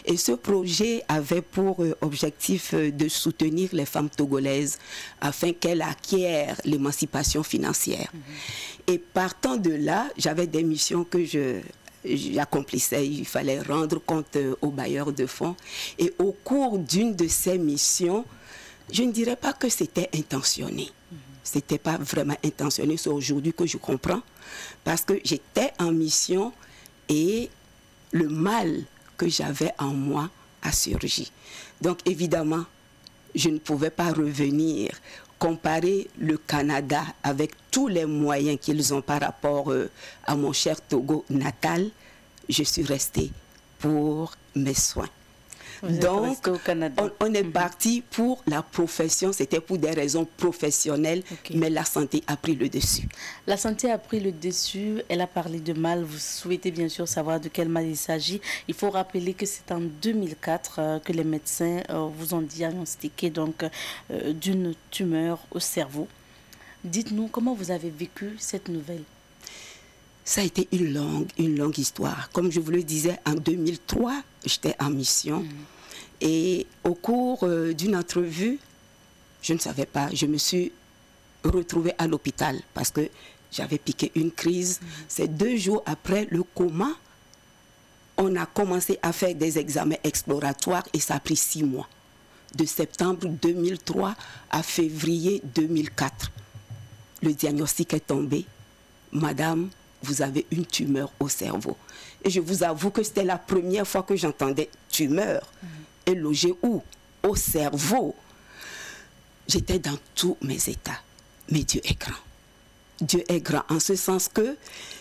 Et ce projet avait pour objectif de soutenir les femmes togolaises afin qu'elles acquièrent l'émancipation financière. Et partant de là, j'avais des missions que j'accomplissais. Il fallait rendre compte aux bailleurs de fonds. Et au cours d'une de ces missions, je ne dirais pas que c'était intentionné. C'était pas vraiment intentionné, c'est aujourd'hui que je comprends. Parce que j'étais en mission et le mal que j'avais en moi a surgi. Donc évidemment, je ne pouvais pas revenir comparer le Canada avec tous les moyens qu'ils ont par rapport à mon cher Togo natal. Je suis restée pour mes soins. Donc, on est parti pour la profession, c'était pour des raisons professionnelles, mais la santé a pris le dessus. La santé a pris le dessus, elle a parlé de mal, vous souhaitez bien sûr savoir de quel mal il s'agit. Il faut rappeler que c'est en 2004 que les médecins vous ont diagnostiqué donc d'une tumeur au cerveau. Dites-nous comment vous avez vécu cette nouvelle. Ça a été une longue histoire. Comme je vous le disais, en 2003, j'étais en mission. Et au cours d'une entrevue, je ne savais pas, je me suis retrouvée à l'hôpital parce que j'avais piqué une crise. C'est 2 jours après le coma, on a commencé à faire des examens exploratoires et ça a pris 6 mois. De septembre 2003 à février 2004. Le diagnostic est tombé. Madame, vous avez une tumeur au cerveau. Et je vous avoue que c'était la première fois que j'entendais tumeur. Et logée où? Au cerveau. J'étais dans tous mes états. Mais Dieu est grand. Dieu est grand en ce sens que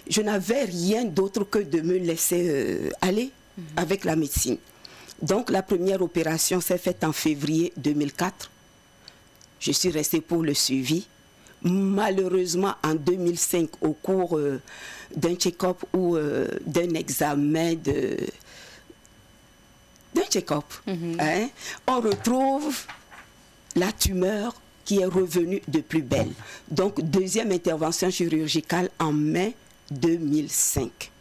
je n'avais rien d'autre que de me laisser aller avec la médecine. Donc la première opération s'est faite en février 2004. Je suis restée pour le suivi. Malheureusement, en 2005, au cours d'un check-up ou d'un examen d'un check-up, on retrouve la tumeur qui est revenue de plus belle. Donc, deuxième intervention chirurgicale en mai 2005.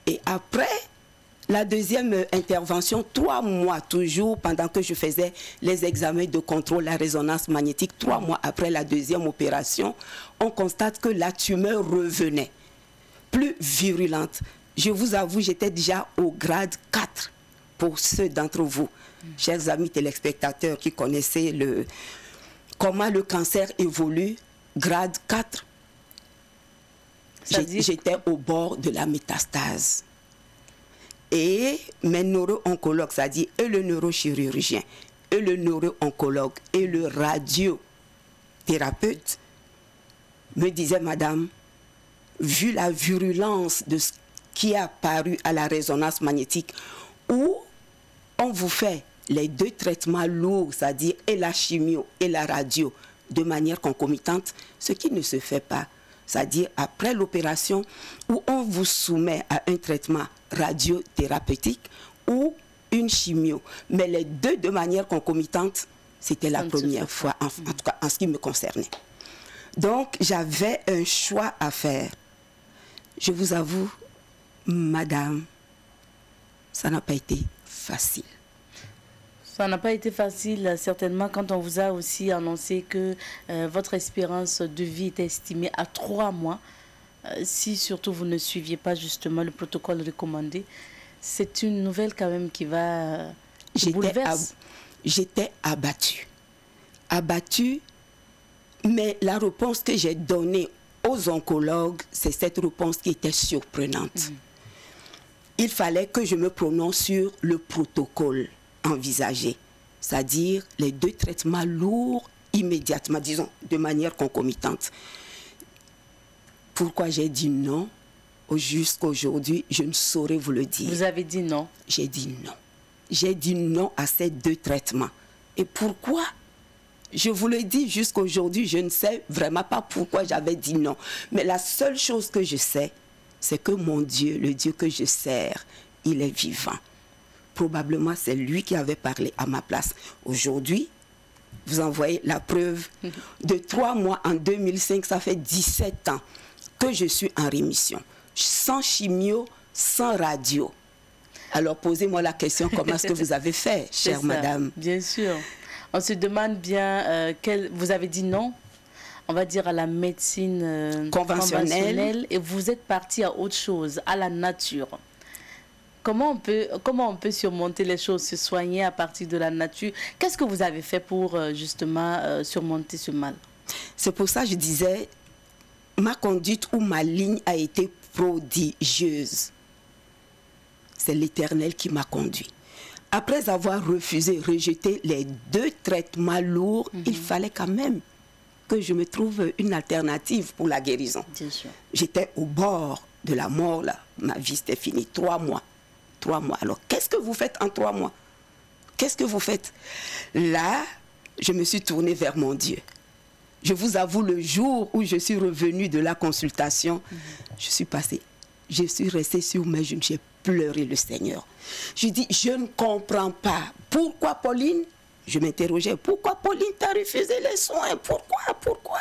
Et après la deuxième intervention, 3 mois toujours, pendant que je faisais les examens de contrôle, la résonance magnétique, 3 mois après la deuxième opération, on constate que la tumeur revenait, plus virulente. Je vous avoue, j'étais déjà au grade 4 pour ceux d'entre vous, chers amis téléspectateurs qui connaissaient comment le cancer évolue, grade 4. J'étais au bord de la métastase. Et mes neuro-oncologues, c'est-à-dire et le neurochirurgien, et le neuro-oncologue, et le radiothérapeute, me disaient, madame, vu la virulence de ce qui est apparu à la résonance magnétique, où on vous fait les 2 traitements lourds, c'est-à-dire et la chimio et la radio, de manière concomitante, ce qui ne se fait pas. C'est-à-dire après l'opération où on vous soumet à un traitement radiothérapeutique ou une chimio. Mais les 2 de manière concomitante, c'était la première fois, en tout cas en ce qui me concernait. Donc j'avais un choix à faire. Je vous avoue, madame, ça n'a pas été facile. Ça n'a pas été facile, certainement, quand on vous a aussi annoncé que votre espérance de vie était estimée à 3 mois. Si surtout vous ne suiviez pas justement le protocole recommandé, c'est une nouvelle quand même qui va bouleverser. J'étais abattue. Abattue, mais la réponse que j'ai donnée aux oncologues, c'est cette réponse qui était surprenante. il fallait que je me prononce sur le protocole envisagé, c'est-à-dire les 2 traitements lourds immédiatement, disons, de manière concomitante. Pourquoi j'ai dit non? Jusqu'à aujourd'hui, je ne saurais vous le dire. Vous avez dit non? J'ai dit non. J'ai dit non à ces 2 traitements. Et pourquoi? Je vous le dis jusqu'à aujourd'hui, je ne sais vraiment pas pourquoi j'avais dit non. Mais la seule chose que je sais, c'est que mon Dieu, le Dieu que je sers, il est vivant. Probablement, c'est lui qui avait parlé à ma place. Aujourd'hui, vous en voyez la preuve. De 3 mois en 2005, ça fait 17 ans que je suis en rémission. Sans chimio, sans radio. Alors, posez-moi la question, comment est-ce que vous avez fait, chère madame? Bien sûr. On se demande bien, vous avez dit non, on va dire à la médecine conventionnelle, et vous êtes parti à autre chose, à la nature. Comment on peut surmonter les choses, se soigner à partir de la nature? Qu'est-ce que vous avez fait pour justement surmonter ce mal? C'est pour ça que je disais, ma conduite ou ma ligne a été prodigieuse. C'est l'Éternel qui m'a conduit. Après avoir refusé, rejeté les 2 traitements lourds, il fallait quand même que je me trouve une alternative pour la guérison. J'étais au bord de la mort, là. Ma vie, c'était fini. 3 mois. 3 mois. Alors, qu'est-ce que vous faites en 3 mois? Qu'est-ce que vous faites? Là, je me suis tournée vers mon Dieu. Je vous avoue, le jour où je suis revenue de la consultation, je suis restée sur mes genoux, j'ai pleuré le Seigneur. Je dis, je ne comprends pas. Pourquoi, Pauline? Je m'interrogeais, pourquoi Pauline t'a refusé les soins? Pourquoi?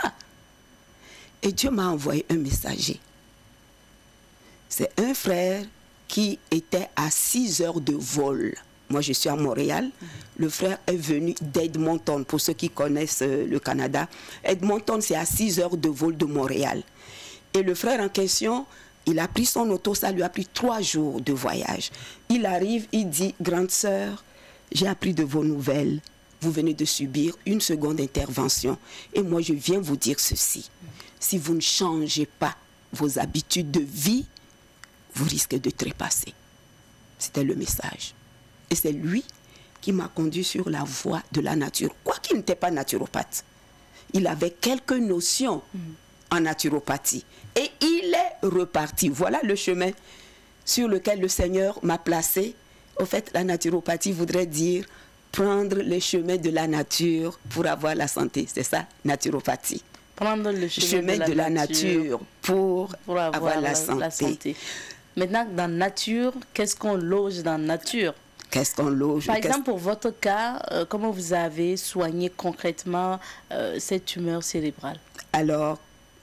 Et Dieu m'a envoyé un messager. C'est un frère qui était à 6 heures de vol. Moi, je suis à Montréal. Le frère est venu d'Edmonton, pour ceux qui connaissent le Canada. Edmonton, c'est à 6 heures de vol de Montréal. Et le frère en question, il a pris son auto, ça lui a pris 3 jours de voyage. Il arrive, il dit, grande sœur, j'ai appris de vos nouvelles. Vous venez de subir une seconde intervention. Et moi, je viens vous dire ceci. Si vous ne changez pas vos habitudes de vie, vous risquez de trépasser. C'était le message. Et c'est lui qui m'a conduit sur la voie de la nature. Quoiqu'il n'était pas naturopathe, il avait quelques notions en naturopathie. Et il est reparti. Voilà le chemin sur lequel le Seigneur m'a placé. Au fait, la naturopathie voudrait dire prendre le chemin de la nature pour avoir la santé. C'est ça, naturopathie. Prendre le chemin de la nature pour avoir la santé. Maintenant, dans nature, qu'est-ce qu'on loge dans nature? Qu'est-ce qu'on loge? Par exemple, pour votre cas, comment vous avez soigné concrètement cette tumeur cérébrale? Alors,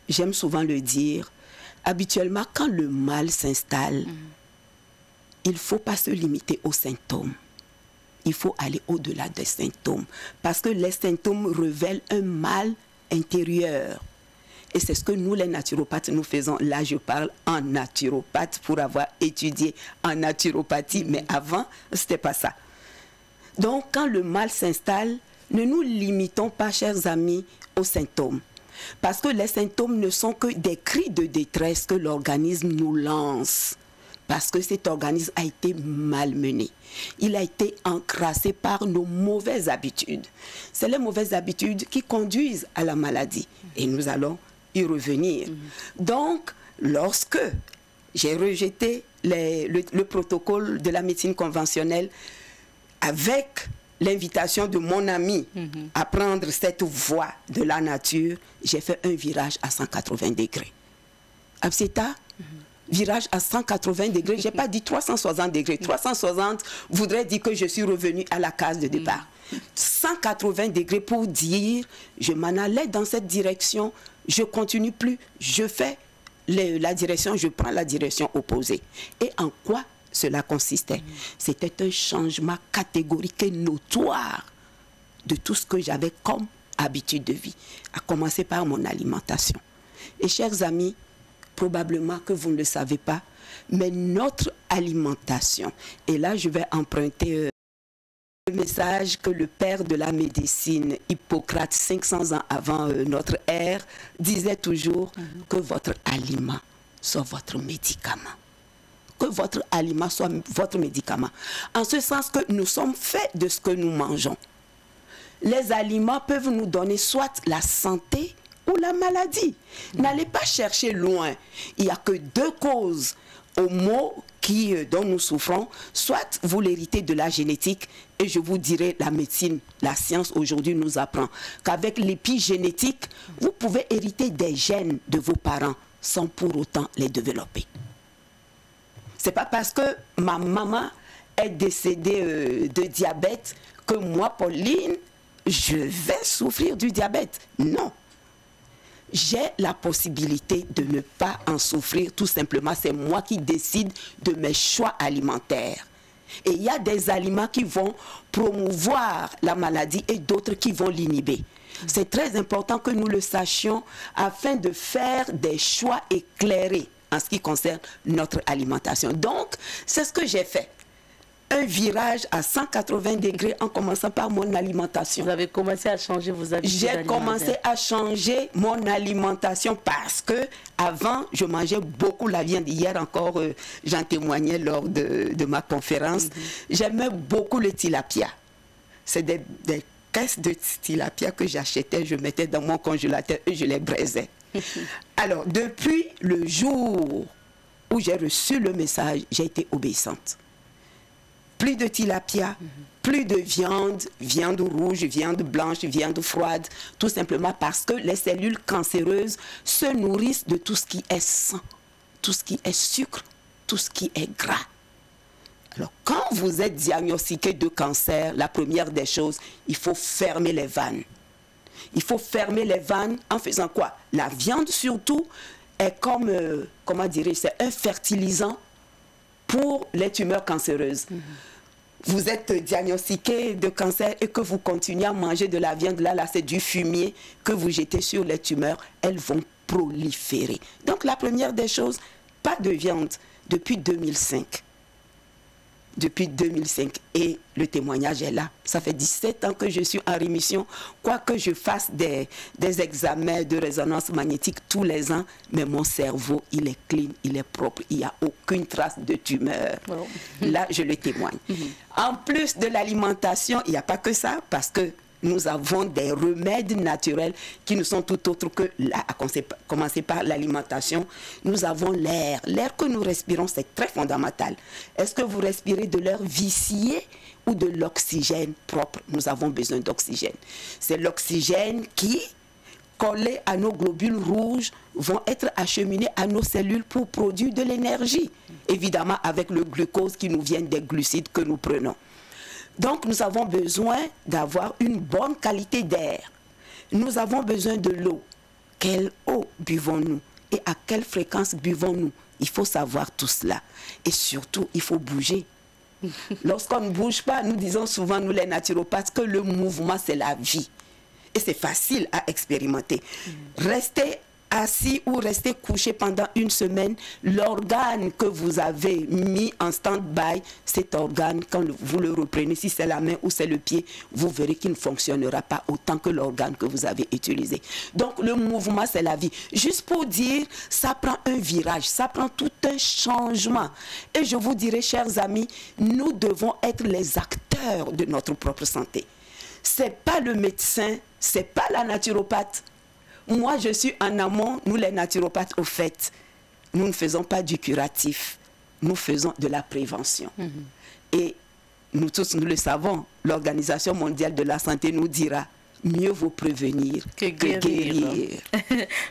j'aime souvent le dire, habituellement, quand le mal s'installe, il ne faut pas se limiter aux symptômes. Il faut aller au-delà des symptômes. Parce que les symptômes révèlent un mal intérieur. Et c'est ce que nous, les naturopathes, nous faisons. Là, je parle en naturopathe pour avoir étudié en naturopathie. Mais avant, ce n'était pas ça. Donc, quand le mal s'installe, ne nous limitons pas, chers amis, aux symptômes. Parce que les symptômes ne sont que des cris de détresse que l'organisme nous lance. Parce que cet organisme a été malmené. Il a été encrassé par nos mauvaises habitudes. C'est les mauvaises habitudes qui conduisent à la maladie. Et nous allons y revenir. Donc, lorsque j'ai rejeté le protocole de la médecine conventionnelle avec l'invitation de mon ami à prendre cette voie de la nature, j'ai fait un virage à 180 degrés. Abseta, virage à 180 degrés, je n'ai pas dit 360 degrés. 360 voudrait dire que je suis revenu à la case de départ. 180 degrés pour dire, je m'en allais dans cette direction, je ne continue plus, je fais la direction, je prends la direction opposée. Et en quoi cela consistait? C'était un changement catégorique et notoire de tout ce que j'avais comme habitude de vie, à commencer par mon alimentation. Et chers amis, probablement que vous ne le savez pas, mais notre alimentation, et là je vais emprunter le message que le père de la médecine, Hippocrate, 500 ans avant notre ère, disait toujours que votre aliment soit votre médicament. que votre aliment soit votre médicament. En ce sens que nous sommes faits de ce que nous mangeons. Les aliments peuvent nous donner soit la santé ou la maladie. N'allez pas chercher loin. Il n'y a que deux causes aux maux dont nous souffrons. Soit vous l'héritez de la génétique, et je vous dirai, la médecine, la science aujourd'hui nous apprend qu'avec l'épigénétique, vous pouvez hériter des gènes de vos parents sans pour autant les développer. C'est pas parce que ma maman est décédée de diabète que moi, Pauline, je vais souffrir du diabète. Non. J'ai la possibilité de ne pas en souffrir, tout simplement. C'est moi qui décide de mes choix alimentaires. Et il y a des aliments qui vont promouvoir la maladie et d'autres qui vont l'inhiber. C'est très important que nous le sachions afin de faire des choix éclairés en ce qui concerne notre alimentation. Donc, c'est ce que j'ai fait. Un virage à 180 degrés en commençant par mon alimentation. Vous avez commencé à changer vos habitudes alimentaires. J'ai commencé à changer mon alimentation parce que avant, je mangeais beaucoup la viande. Hier encore, j'en témoignais lors de ma conférence. J'aimais beaucoup le tilapia. C'est des caisses de tilapia que j'achetais, je mettais dans mon congélateur et je les braisais. Alors, depuis le jour où j'ai reçu le message, j'ai été obéissante. Plus de tilapia, plus de viande, viande rouge, viande blanche, viande froide, tout simplement parce que les cellules cancéreuses se nourrissent de tout ce qui est sang, tout ce qui est sucre, tout ce qui est gras. Alors, quand vous êtes diagnostiqué de cancer, la première des choses, il faut fermer les vannes. Il faut fermer les vannes en faisant quoi? La viande surtout est comme, comment dirais-je, c'est un fertilisant pour les tumeurs cancéreuses. Vous êtes diagnostiqué de cancer et que vous continuez à manger de la viande, là c'est du fumier que vous jetez sur les tumeurs, elles vont proliférer. Donc la première des choses, pas de viande depuis 2005. Depuis 2005. Et le témoignage est là. Ça fait 17 ans que je suis en rémission. Quoi que je fasse des examens de résonance magnétique tous les ans, mais mon cerveau, il est clean, il est propre. Il n'y a aucune trace de tumeur. Wow. Là, je le témoigne. En plus de l'alimentation, il n'y a pas que ça, parce que nous avons des remèdes naturels qui ne sont tout autres que, là, à commencer par l'alimentation. Nous avons l'air. L'air que nous respirons, c'est très fondamental. Est-ce que vous respirez de l'air vicié ou de l'oxygène propre? Nous avons besoin d'oxygène. C'est l'oxygène qui, collé à nos globules rouges, vont être acheminés à nos cellules pour produire de l'énergie. Évidemment, avec le glucose qui nous vient des glucides que nous prenons. Donc, nous avons besoin d'avoir une bonne qualité d'air. Nous avons besoin de l'eau. Quelle eau buvons-nous? Et à quelle fréquence buvons-nous? Il faut savoir tout cela. Et surtout, il faut bouger. Lorsqu'on ne bouge pas, nous disons souvent, nous les naturopathes, que le mouvement, c'est la vie. Et c'est facile à expérimenter. Restez assis ou rester couché pendant une semaine, l'organe que vous avez mis en stand-by, cet organe, quand vous le reprenez, si c'est la main ou c'est le pied, vous verrez qu'il ne fonctionnera pas autant que l'organe que vous avez utilisé. Donc le mouvement, c'est la vie. Juste pour dire, ça prend un virage, ça prend tout un changement. Et je vous dirai, chers amis, nous devons être les acteurs de notre propre santé. C'est pas le médecin, c'est pas la naturopathe. Moi, je suis en amont, nous les naturopathes, au fait, nous ne faisons pas du curatif, nous faisons de la prévention. Et nous tous, nous le savons, l'Organisation mondiale de la santé nous dira, mieux vaut prévenir que guérir.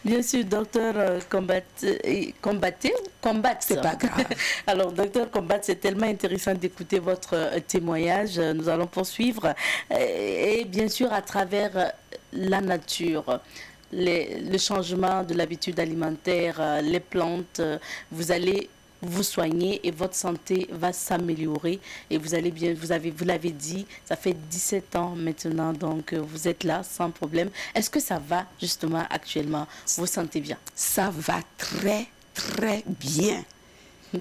Bien sûr, docteur combattre, c'est pas grave. Alors, docteur Combat, c'est tellement intéressant d'écouter votre témoignage. Nous allons poursuivre. Et bien sûr, à travers la nature, le changement de l'habitude alimentaire, les plantes, vous allez vous soigner et votre santé va s'améliorer et vous allez bien, vous l'avez dit, ça fait 17 ans maintenant, donc vous êtes là sans problème. Est-ce que ça va justement actuellement? Vous vous sentez bien? Ça va très très bien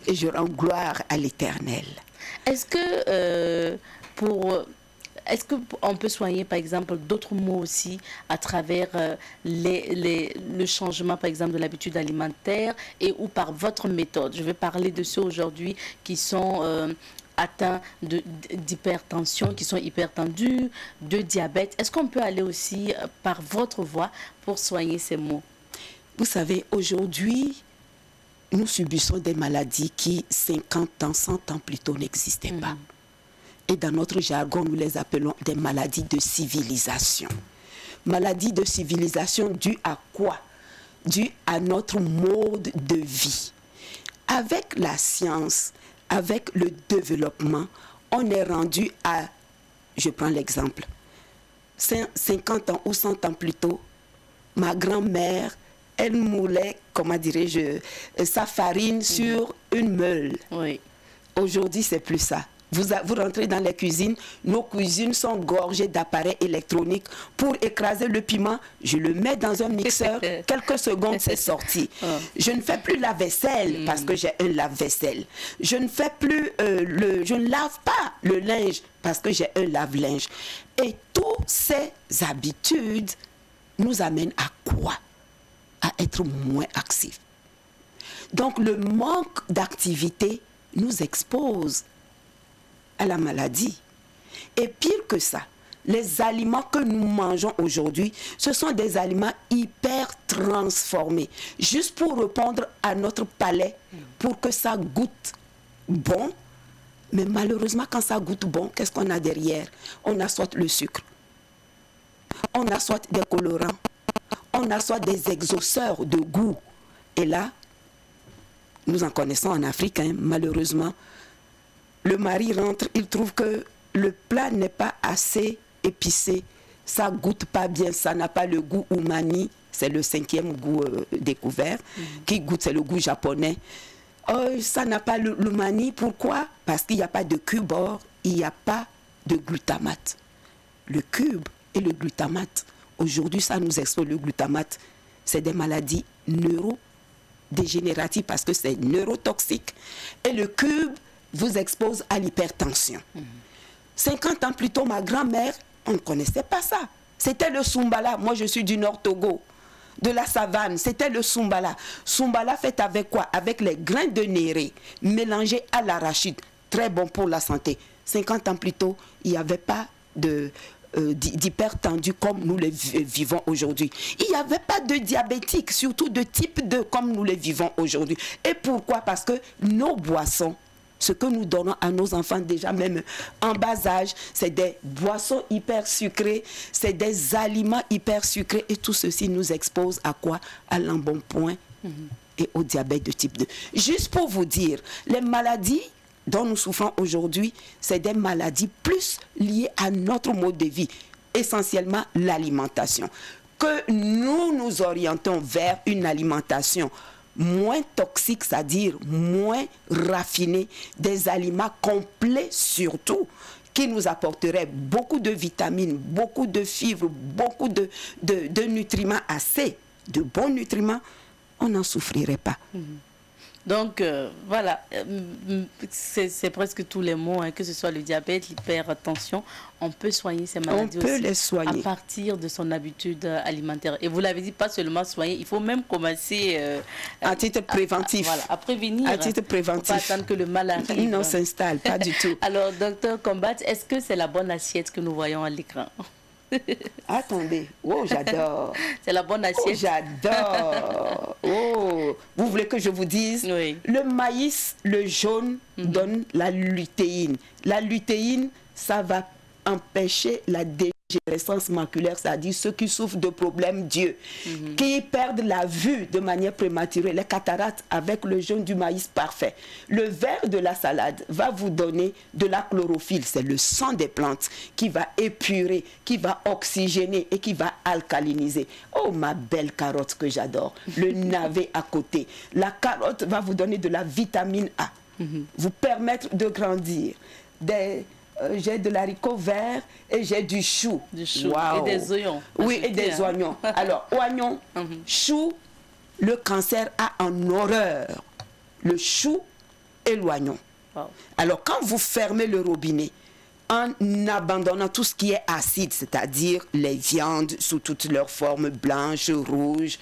et je rends gloire à l'Éternel. Est-ce que pour est-ce qu'on peut soigner, par exemple, d'autres maux aussi à travers le changement, par exemple, de l'habitude alimentaire et ou par votre méthode? Je vais parler de ceux aujourd'hui qui sont atteints d'hypertension, qui sont hypertendus, de diabète. Est-ce qu'on peut aller aussi par votre voie pour soigner ces maux? Vous savez, aujourd'hui, nous subissons des maladies qui, 50 ans, 100 ans plus tôt, n'existaient pas. Et dans notre jargon, nous les appelons des maladies de civilisation. Maladies de civilisation dues à quoi? Dues à notre mode de vie. Avec la science, avec le développement, on est rendu à, je prends l'exemple, 50 ans ou 100 ans plus tôt, ma grand-mère, elle moulait, comment dirais-je, sa farine sur une meule. Oui. Aujourd'hui, c'est plus ça. Vous rentrez dans les cuisines, nos cuisines sont gorgées d'appareils électroniques. Pour écraser le piment, je le mets dans un mixeur, quelques secondes, c'est sorti. Je ne fais plus la vaisselle parce que j'ai un lave-vaisselle. Je ne fais plus, je ne lave pas le linge parce que j'ai un lave-linge. Et toutes ces habitudes nous amènent à quoi? À être moins actifs. Donc le manque d'activité nous expose à la maladie. Et pire que ça, les aliments que nous mangeons aujourd'hui, ce sont des aliments hyper transformés, juste pour répondre à notre palais, pour que ça goûte bon. Mais malheureusement, quand ça goûte bon, qu'est-ce qu'on a derrière? On a soit le sucre, on a soit des colorants, on a soit des exauceurs de goût. Et là, nous en connaissons en Afrique, hein, malheureusement. Le mari rentre, il trouve que le plat n'est pas assez épicé, ça goûte pas bien, ça n'a pas le goût umami, c'est le 5e goût découvert, qui goûte, c'est le goût japonais. Ça n'a pas l'umami, pourquoi? Parce qu'il n'y a pas de cube, il n'y a pas de glutamate. Le cube et le glutamate, aujourd'hui ça nous expose. Le glutamate, c'est des maladies neurodégénératives parce que c'est neurotoxique. Et le cube vous expose à l'hypertension. 50 ans plus tôt, ma grand-mère, on ne connaissait pas ça. C'était le Soumbala. Moi, je suis du Nord Togo, de la savane. C'était le Soumbala. Soumbala fait avec quoi? Avec les grains de néré mélangés à l'arachide. Très bon pour la santé. 50 ans plus tôt, il n'y avait pas d'hypertendu comme nous les vivons aujourd'hui. Il n'y avait pas de diabétique, surtout de type 2 comme nous les vivons aujourd'hui. Et pourquoi? Parce que nos boissons, ce que nous donnons à nos enfants déjà même en bas âge, c'est des boissons hyper sucrées, c'est des aliments hyper sucrés et tout ceci nous expose à quoi? À l'embonpoint et au diabète de type 2. Juste pour vous dire, les maladies dont nous souffrons aujourd'hui, c'est des maladies plus liées à notre mode de vie, essentiellement l'alimentation. Que nous nous orientons vers une alimentation moins toxiques, c'est-à-dire moins raffinés, des aliments complets surtout, qui nous apporteraient beaucoup de vitamines, beaucoup de fibres, beaucoup de nutriments assez, de bons nutriments, on n'en souffrirait pas. Donc, voilà, c'est presque tous les maux, hein, que ce soit le diabète, l'hypertension, on peut soigner ces maladies aussi. On peut les soigner. À partir de son habitude alimentaire. Et vous l'avez dit, pas seulement soigner, il faut même commencer... à titre préventif. Voilà, à prévenir. À titre préventif. Pas attendre que le mal arrive. Il ne s'installe pas du tout. Alors, docteur Combat, est-ce que c'est la bonne assiette que nous voyons à l'écran? Attendez, oh j'adore. C'est la bonne assiette. Oh, j'adore. Oh, vous voulez que je vous dise? Oui. Le maïs, le jaune, donne la lutéine. La lutéine, ça va empêcher la dégénérescence maculaire, c'est-à-dire ceux qui souffrent de problèmes d'yeux, qui perdent la vue de manière prématurée, les cataractes avec le jaune du maïs parfait. Le vert de la salade va vous donner de la chlorophylle, c'est le sang des plantes qui va épurer, qui va oxygéner et qui va alcaliniser. Oh ma belle carotte que j'adore, le navet à côté. La carotte va vous donner de la vitamine A, vous permettre de grandir. J'ai de l'haricot vert et j'ai du chou. Wow. Et des oignons. Oui, et des oignons. Alors, oignons, chou, le cancer a en horreur le chou et l'oignon. Wow. Alors, quand vous fermez le robinet, en abandonnant tout ce qui est acide, c'est-à-dire les viandes sous toutes leurs formes, blanches, rouges,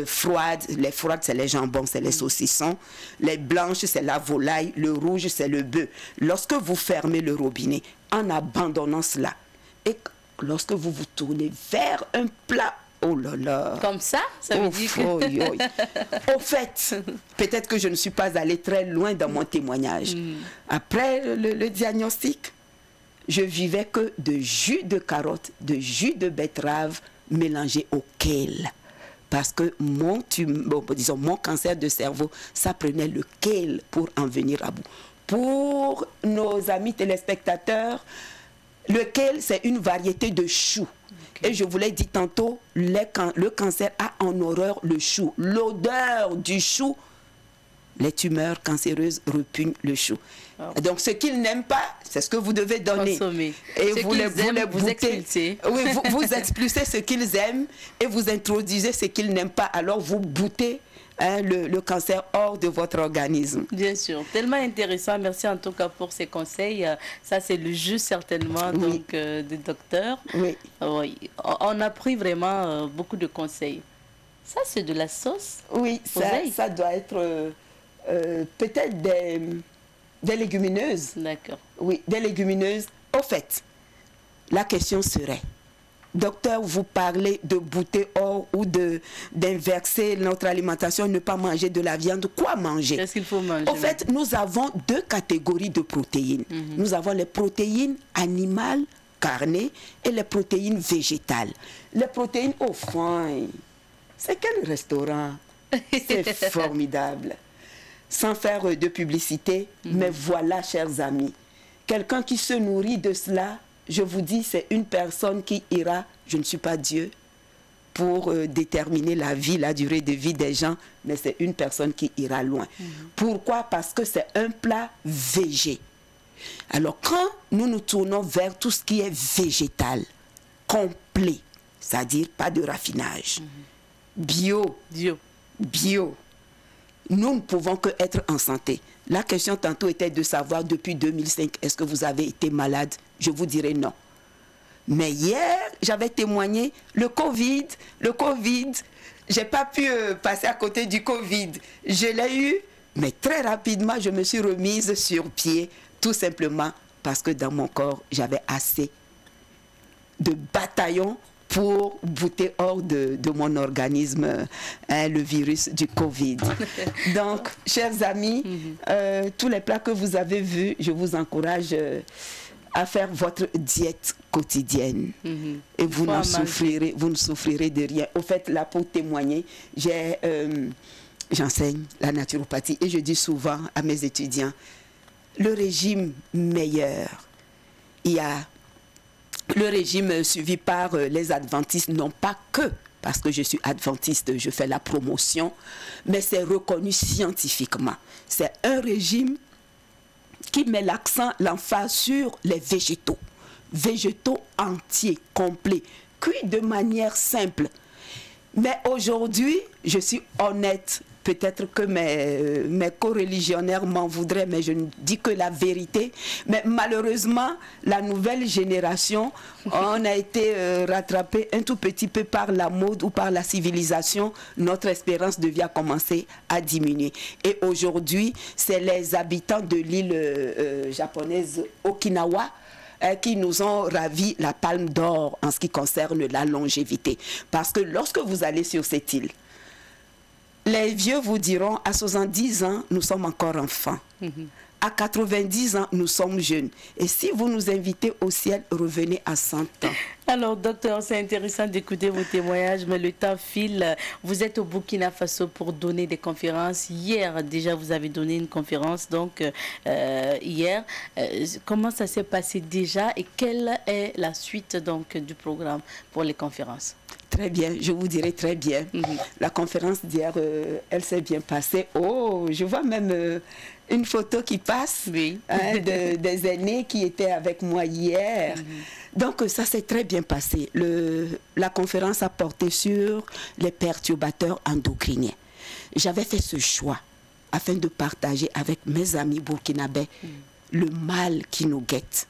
froides. Les froides, c'est les jambons, c'est les saucissons. Les blanches, c'est la volaille. Le rouge, c'est le bœuf. Lorsque vous fermez le robinet, en abandonnant cela, et lorsque vous vous tournez vers un plat, oh là là. Comme ça veut dire que... Au fait, peut-être que je ne suis pas allée très loin dans mon témoignage. Après le diagnostic, je vivais que de jus de carotte, de jus de betterave mélangé au kale. Parce que mon cancer de cerveau, ça prenait le kale pour en venir à bout. Pour nos amis téléspectateurs, le kale, c'est une variété de chou. Et je vous l'ai dit tantôt, le cancer a en horreur le chou. L'odeur du chou, les tumeurs cancéreuses repugnent le chou. Oh. Donc ce qu'ils n'aiment pas, c'est ce que vous devez donner. Consommer. Et ce vous les vous expulsez. Oui, vous expulsez ce qu'ils aiment et vous introduisez ce qu'ils n'aiment pas. Alors vous boutez le cancer hors de votre organisme. Bien sûr, tellement intéressant. Merci en tout cas pour ces conseils. Ça, c'est le jus certainement donc, des docteurs. Oui. Oui. On a pris vraiment beaucoup de conseils. Ça, c'est de la sauce? Oui, ça doit être peut-être des légumineuses. D'accord. Oui, des légumineuses. Au fait, la question serait... Docteur, vous parlez de bouter hors ou d'inverser notre alimentation, ne pas manger de la viande. Quoi manger? Qu'est-ce qu'il faut manger? En fait, nous avons deux catégories de protéines. Nous avons les protéines animales, carnées, et les protéines végétales. Les protéines au foin, c'est quel restaurant? C'est formidable. Sans faire de publicité, mais voilà, chers amis, quelqu'un qui se nourrit de cela, je vous dis, c'est une personne qui ira, je ne suis pas Dieu, pour déterminer la durée de vie des gens, mais c'est une personne qui ira loin. Pourquoi? Parce que c'est un plat végé. Alors, quand nous nous tournons vers tout ce qui est végétal, complet, c'est-à-dire pas de raffinage, bio, nous ne pouvons que être en santé. La question tantôt était de savoir depuis 2005, est-ce que vous avez été malade? Je vous dirais non. Mais hier, j'avais témoigné, le Covid, j'ai pas pu passer à côté du Covid. Je l'ai eu, mais très rapidement, je me suis remise sur pied, tout simplement parce que dans mon corps, j'avais assez de bataillons pour bouter hors de mon organisme le virus du Covid. Donc, chers amis, tous les plats que vous avez vus, je vous encourage à faire votre diète quotidienne. Et vous ne souffrirez de rien. Au fait, là, pour témoigner, j'enseigne la naturopathie et je dis souvent à mes étudiants, le régime meilleur, il y a le régime suivi par les adventistes, non pas que parce que je suis adventiste, je fais la promotion, mais c'est reconnu scientifiquement. C'est un régime qui met l'accent, l'emphase sur les végétaux. Végétaux entiers, complets, cuits de manière simple. Mais aujourd'hui, je suis honnête, peut-être que mes co-religionnaires m'en voudraient, mais je ne dis que la vérité. Mais malheureusement, la nouvelle génération, on a été rattrapé un tout petit peu par la mode ou par la civilisation. Notre espérance de vie a commencé à diminuer. Et aujourd'hui, c'est les habitants de l'île japonaise Okinawa qui nous ont ravi la palme d'or en ce qui concerne la longévité. Parce que lorsque vous allez sur cette île, les vieux vous diront, à 70 ans, nous sommes encore enfants. À 90 ans, nous sommes jeunes. Et si vous nous invitez au ciel, revenez à 100 ans. Alors, docteur, c'est intéressant d'écouter vos témoignages, mais le temps file. Vous êtes au Burkina Faso pour donner des conférences. Hier, déjà, vous avez donné une conférence, donc, hier. Comment ça s'est passé déjà et quelle est la suite, donc, du programme pour les conférences? Très bien, je vous dirai très bien. La conférence d'hier, elle s'est bien passée. Oh, je vois même une photo qui passe des aînés qui étaient avec moi hier. Donc, ça s'est très bien passé. La conférence a porté sur les perturbateurs endocriniens. J'avais fait ce choix afin de partager avec mes amis burkinabés le mal qui nous guette.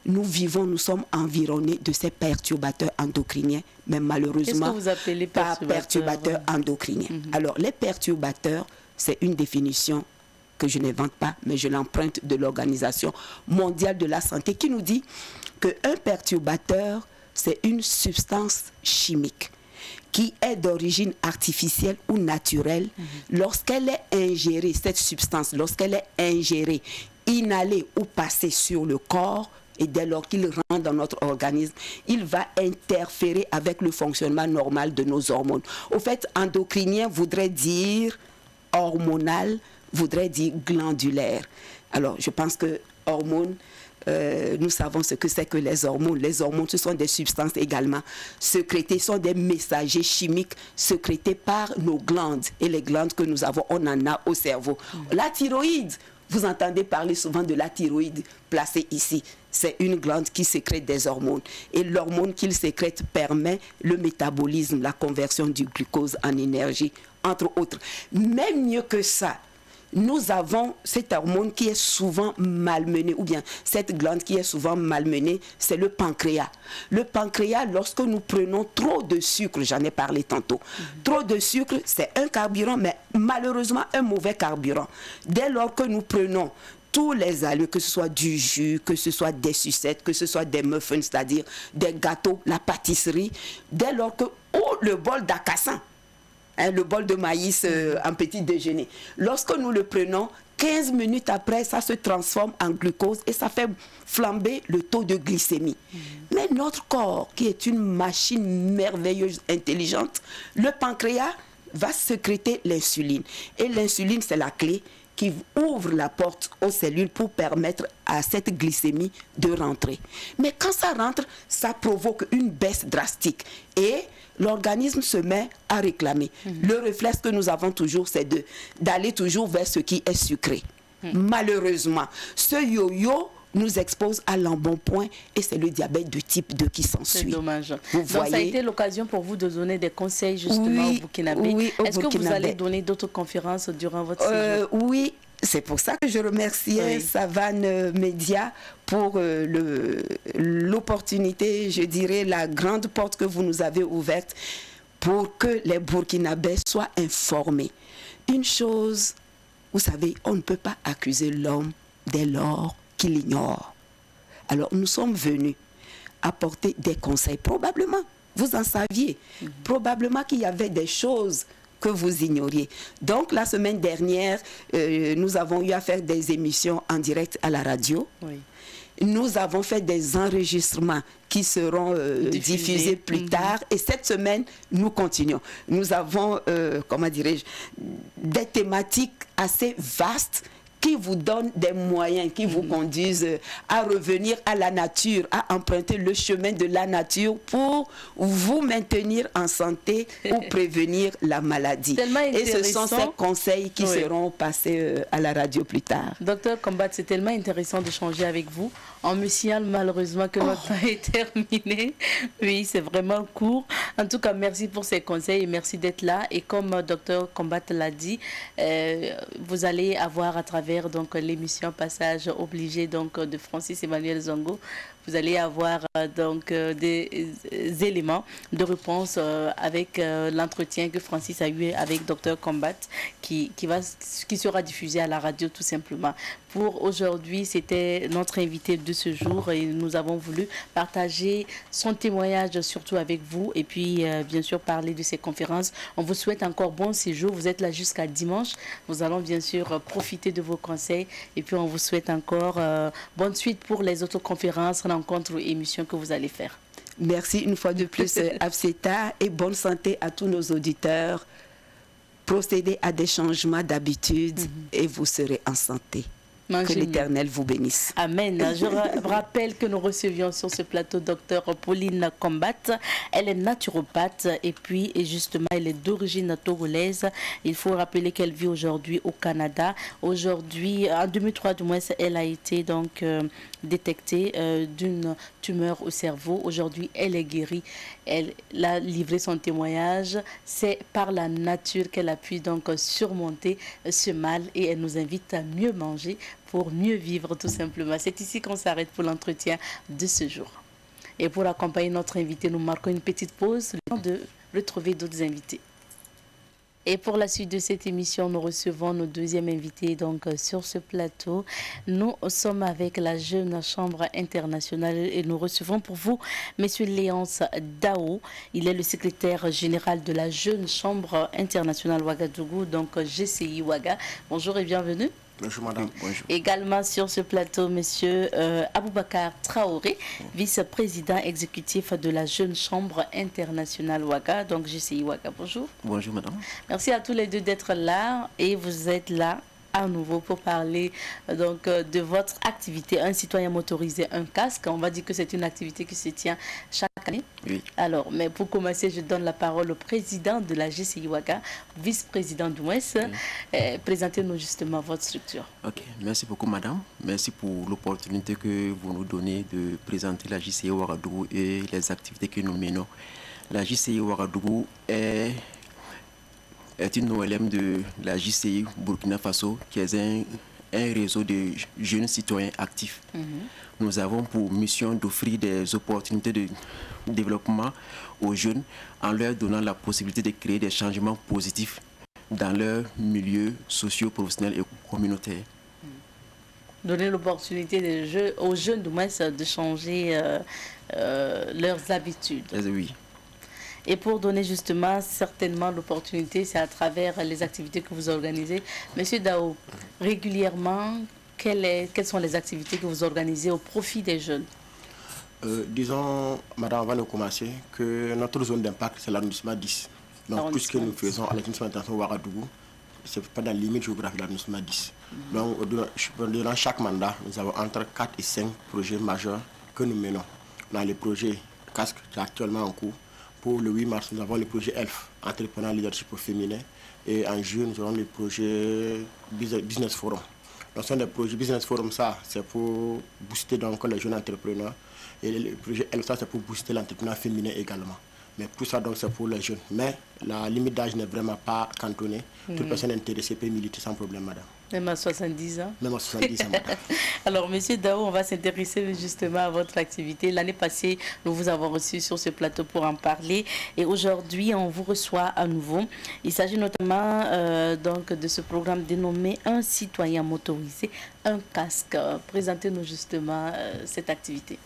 nous sommes environnés de ces perturbateurs endocriniens, mais malheureusement, qu'est-ce que vous appelez pas perturbateurs endocriniens. Alors, les perturbateurs, c'est une définition que je n'invente pas, mais je l'emprunte de l'Organisation mondiale de la santé qui nous dit qu'un perturbateur, c'est une substance chimique qui est d'origine artificielle ou naturelle. Lorsqu'elle est ingérée, cette substance, lorsqu'elle est ingérée, inhalée ou passée sur le corps, et dès lors qu'il rentre dans notre organisme, il va interférer avec le fonctionnement normal de nos hormones. Au fait, endocrinien voudrait dire hormonal, voudrait dire glandulaire. Alors, je pense que hormones, nous savons ce que c'est que les hormones. Les hormones, ce sont des substances également sécrétées, sont des messagers chimiques sécrétés par nos glandes. Et les glandes que nous avons, on en a au cerveau. La thyroïde, vous entendez parler souvent de la thyroïde placée ici. C'est une glande qui sécrète des hormones. Et l'hormone qu'il sécrète permet le métabolisme, la conversion du glucose en énergie, entre autres. Même mieux que ça, nous avons cette hormone qui est souvent malmenée, ou bien cette glande qui est souvent malmenée, c'est le pancréas. Le pancréas, lorsque nous prenons trop de sucre, j'en ai parlé tantôt, trop de sucre, c'est un carburant, mais malheureusement un mauvais carburant. Dès lors que nous prenons tous les aliments, que ce soit du jus, que ce soit des sucettes, que ce soit des muffins, c'est-à-dire des gâteaux, la pâtisserie, dès lors que, ou le bol d'acassan, le bol de maïs en petit déjeuner. Lorsque nous le prenons, 15 minutes après, ça se transforme en glucose et ça fait flamber le taux de glycémie. Mais notre corps, qui est une machine merveilleuse, intelligente, le pancréas va sécréter l'insuline. Et l'insuline, c'est la clé qui ouvre la porte aux cellules pour permettre à cette glycémie de rentrer. Mais quand ça rentre, ça provoque une baisse drastique. Et l'organisme se met à réclamer. Le réflexe que nous avons toujours, c'est d'aller toujours vers ce qui est sucré. Malheureusement, ce yo-yo nous expose à l'embonpoint et c'est le diabète de type 2 qui s'ensuit. C'est dommage. Vous Donc voyez? ça a été l'occasion pour vous de donner des conseils justement au Burkinabé. Oui, au Est-ce que vous Burkinabé. allez donner d'autres conférences durant votre séjour? Oui, c'est pour ça que je remerciais Savane Média pour l'opportunité, je dirais, la grande porte que vous nous avez ouverte pour que les Burkinabés soient informés. Une chose, vous savez, on ne peut pas accuser l'homme dès lors qu'il ignore. Alors, nous sommes venus apporter des conseils. Probablement, vous en saviez. Probablement qu'il y avait des choses que vous ignoriez. Donc, la semaine dernière, nous avons eu à faire des émissions en direct à la radio. Oui. Nous avons fait des enregistrements qui seront diffusés plus tard. Et cette semaine, nous continuons. Nous avons, comment dirais-je, des thématiques assez vastes qui vous donnent des moyens, qui vous conduisent à revenir à la nature, à emprunter le chemin de la nature pour vous maintenir en santé ou prévenir la maladie. Et ce sont ces conseils qui seront passés à la radio plus tard. Docteur Combat, c'est tellement intéressant d'échanger avec vous. On me signale malheureusement que notre temps est terminé. Oui, c'est vraiment court. En tout cas, merci pour ces conseils et merci d'être là. Et comme Docteur Combat l'a dit, vous allez avoir à travers donc l'émission Passage obligé donc de Francis Emmanuel Zongo, vous allez avoir donc des éléments de réponse avec l'entretien que Francis a eu avec Dr Combat qui sera diffusé à la radio tout simplement. Pour aujourd'hui, c'était notre invité de ce jour et nous avons voulu partager son témoignage surtout avec vous et puis bien sûr parler de ces conférences. On vous souhaite encore bon séjour. Vous êtes là jusqu'à dimanche. Nous allons bien sûr profiter de vos conseils et puis on vous souhaite encore bonne suite pour les autres conférences, rencontres ou émissions que vous allez faire. Merci une fois de plus Afseta et bonne santé à tous nos auditeurs. Procédez à des changements d'habitude et vous serez en santé. Que l'Éternel vous bénisse. Amen. Je rappelle que nous recevions sur ce plateau Dr Pauline Combat. Elle est naturopathe et puis justement elle est d'origine togolaise. Il faut rappeler qu'elle vit aujourd'hui au Canada. Aujourd'hui, en 2003 du moins, elle a été donc détectée d'une tumeur au cerveau. Aujourd'hui, elle est guérie. Elle a livré son témoignage. C'est par la nature qu'elle a pu donc surmonter ce mal et elle nous invite à mieux manger pour mieux vivre tout simplement. C'est ici qu'on s'arrête pour l'entretien de ce jour. Et pour accompagner notre invité, nous marquons une petite pause, le temps de retrouver d'autres invités. Et pour la suite de cette émission, nous recevons nos deuxièmes invités donc sur ce plateau. Nous sommes avec la Jeune Chambre internationale et nous recevons pour vous M. Léonce Dao. Il est le secrétaire général de la Jeune Chambre internationale Ouagadougou, donc GCI Ouaga. Bonjour et bienvenue. Bonjour madame. Bonjour. Également sur ce plateau, monsieur Aboubakar Traoré, vice-président exécutif de la Jeune Chambre internationale Ouaga, donc GCI Ouaga. Bonjour. Bonjour madame. Merci à tous les deux d'être là et vous êtes là à nouveau pour parler donc de votre activité. Un citoyen motorisé, un casque. On va dire que c'est une activité qui se tient chaque année. Oui. Alors, mais pour commencer, je donne la parole au président de la GCI Ouaga, vice-président du MOES. Oui. Présentez-nous justement votre structure. Ok, merci beaucoup madame. Merci pour l'opportunité que vous nous donnez de présenter la GCI Ouagadougou et les activités que nous menons. La GCI Ouagadougou est une OLM de la JCI Burkina Faso, qui est un réseau de jeunes citoyens actifs. Nous avons pour mission d'offrir des opportunités de développement aux jeunes en leur donnant la possibilité de créer des changements positifs dans leur milieu socio-professionnel et communautaire. Donner l'opportunité aux jeunes du moins de changer leurs habitudes. Oui. Et pour donner justement certainement l'opportunité, c'est à travers les activités que vous organisez. Monsieur Dao, régulièrement, quelles sont les activités que vous organisez au profit des jeunes? Disons, madame, avant de commencer, que notre zone d'impact, c'est l'arrondissement 10. Donc, tout ce que nous faisons à l'arrondissement international Ouagadougou, c'est pas dans la limite géographique de l'arrondissement 10. Donc, durant chaque mandat, nous avons entre 4 et 5 projets majeurs que nous menons. Dans les projets casque qui est actuellement en cours. Pour le 8 mars, nous avons le projet ELF, Entrepreneur Leadership au féminin. Et en juin, nous aurons le projet Business Forum. Donc, ce sont des projets Business Forum, ça, c'est pour booster donc les jeunes entrepreneurs. Et le projet ELF, ça, c'est pour booster l'entrepreneur féminin également. Mais tout ça, donc, c'est pour les jeunes. Mais la limite d'âge n'est vraiment pas cantonnée. Toute personne intéressée peut militer sans problème, madame. Même à 70 ans. Même à 70 ans, madame. Alors, monsieur Dao, on va s'intéresser justement à votre activité. L'année passée, nous vous avons reçu sur ce plateau pour en parler. Et aujourd'hui, on vous reçoit à nouveau. Il s'agit notamment donc de ce programme dénommé Un citoyen motorisé, un casque. Présentez-nous justement cette activité.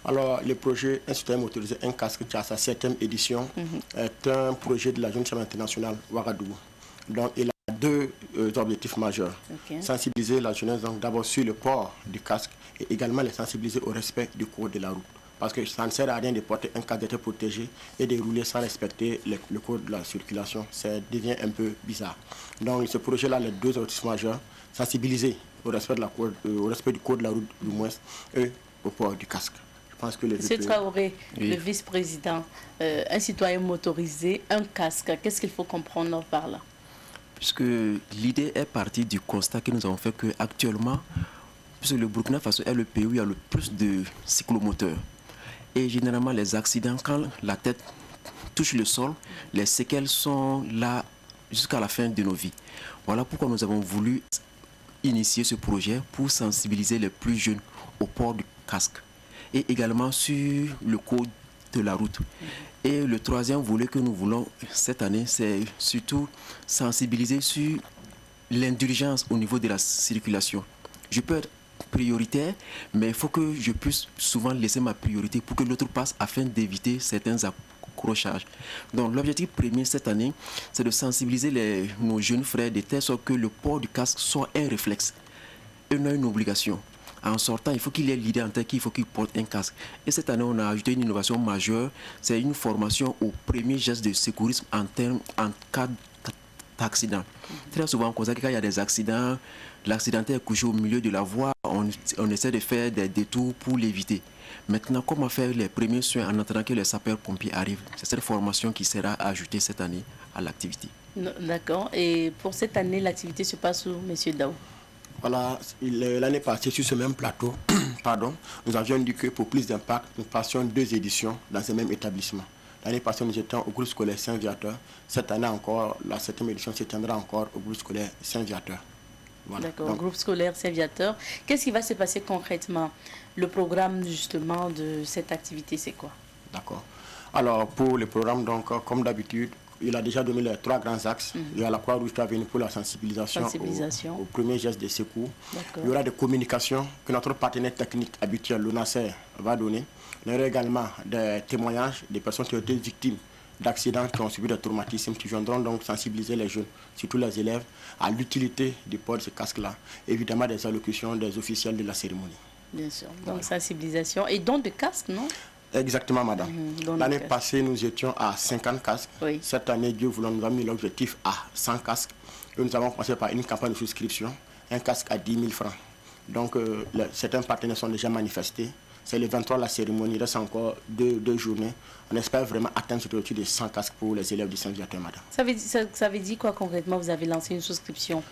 Alors, le projet Un citoyen motorisé, un casque, qui a sa 7e édition, est un projet de la Jeune Chambre internationale Ouagadougou. Donc, il a deux objectifs majeurs. Sensibiliser la jeunesse d'abord sur le port du casque et également les sensibiliser au respect du code de la route. Parce que ça ne sert à rien de porter un casque d'être protégé et de rouler sans respecter le code de la circulation. Ça devient un peu bizarre. Donc, ce projet-là, les deux objectifs majeurs, sensibiliser au respect du code de la route, du moins, et au port du casque. Monsieur Traoré, oui. Le vice-président, un citoyen motorisé, un casque, qu'est-ce qu'il faut comprendre par là? Puisque l'idée est partie du constat que nous avons fait qu'actuellement, puisque le Burkina Faso est le pays où il y a le plus de cyclomoteurs. Et généralement, les accidents, quand la tête touche le sol, les séquelles sont là jusqu'à la fin de nos vies. Voilà pourquoi nous avons voulu initier ce projet pour sensibiliser les plus jeunes au port du casque et également sur le code de la route. Et le troisième volet que nous voulons cette année, c'est surtout sensibiliser sur l'indulgence au niveau de la circulation. Je peux être prioritaire, mais il faut que je puisse souvent laisser ma priorité pour que l'autre passe afin d'éviter certains accrochages. Donc l'objectif premier cette année, c'est de sensibiliser nos jeunes frères de telle sorte que le port du casque soit un réflexe et non une obligation. En sortant, il faut qu'il ait l'idée en tête qu'il faut qu'il porte un casque. Et cette année, on a ajouté une innovation majeure, c'est une formation au premier geste de secourisme en cas d'accident. Très souvent, on constate que quand il y a des accidents, l'accidenté est couché au milieu de la voie, on essaie de faire des détours pour l'éviter. Maintenant, comment faire les premiers soins en attendant que les sapeurs-pompiers arrivent? C'est cette formation qui sera ajoutée cette année à l'activité. D'accord. Et pour cette année, l'activité se passe où, M. Dao? Voilà, l'année passée, sur ce même plateau, nous avions dit que pour plus d'impact, nous passions 2 éditions dans ce même établissement. L'année passée, nous étions au groupe scolaire Saint-Viateur. Cette année encore, la 7e édition se tiendra encore au groupe scolaire Saint-Viateur. Voilà. D'accord, groupe scolaire Saint-Viateur. Qu'est-ce qui va se passer concrètement? Le programme justement de cette activité, c'est quoi? D'accord. Alors pour le programme, donc, comme d'habitude, il a déjà donné les 3 grands axes. Il y a la Croix-Rouge qui va venir pour la sensibilisation. Au premier geste de secours. Il y aura des communications que notre partenaire technique habituel, l'ONACER, va donner. Il y aura également des témoignages des personnes qui ont été victimes d'accidents, qui ont subi des traumatismes, qui viendront donc sensibiliser les jeunes, surtout les élèves, à l'utilité du port de ce casque-là. Évidemment, des allocutions des officiels de la cérémonie. Bien sûr. Donc, sensibilisation et don de casque, non? Exactement, madame. L'année passée, nous étions à 50 casques. Oui. Cette année, Dieu voulant, nous avons mis l'objectif à 100 casques. Et nous avons commencé par une campagne de souscription, un casque à 10 000 francs. Donc, certains partenaires sont déjà manifestés. C'est le 23 la cérémonie, il reste encore deux journées. On espère vraiment atteindre cet objectif de 100 casques pour les élèves du Saint-Viateur, madame. Ça veut dire quoi concrètement? Vous avez lancé une souscription.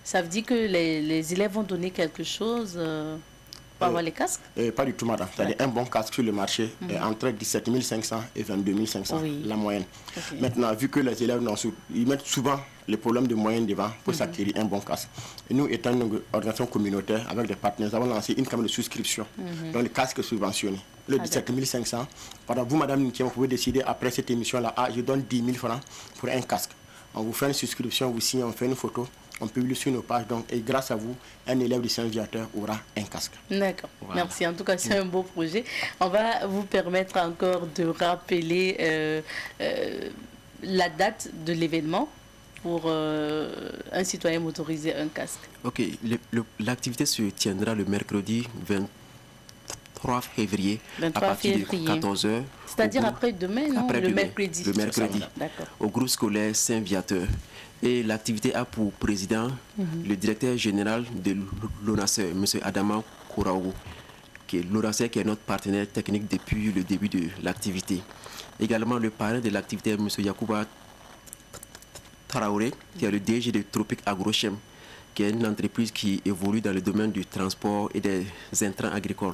Ça veut dire que les élèves vont donner quelque chose pour avoir les casques? Pas du tout, madame. C'est-à-dire un bon casque sur le marché est entre 17 500 et 22 500, la moyenne. Maintenant, vu que les élèves ils mettent souvent les problèmes de moyens devant pour s'acquérir un bon casque. Et nous, étant une organisation communautaire avec des partenaires, nous avons lancé une campagne de souscription. Donc le casque est subventionné. Le 17 500. Pendant vous, madame Nitié, vous pouvez décider après cette émission-là, je donne 10 000 francs pour un casque. On vous fait une souscription, vous signez, on fait une photo. On publie sur nos pages, donc, et grâce à vous, un élève du Saint-Viateur aura un casque. D'accord, voilà. Merci. En tout cas, c'est un beau projet. On va vous permettre encore de rappeler la date de l'événement pour un citoyen motorisé, un casque. Ok, l'activité se tiendra le mercredi 23 février à partir de 14h. C'est-à-dire après demain, non? Après le mercredi. Le mercredi, au groupe scolaire Saint-Viateur. Et l'activité a pour président le directeur général de l'ONACER, M. Adama Kouraou, qui est l'ONACER qui est notre partenaire technique depuis le début de l'activité. Également le parrain de l'activité, M. Yacouba Traoré, qui est le DG de Tropique Agrochem, qui est une entreprise qui évolue dans le domaine du transport et des intrants agricoles.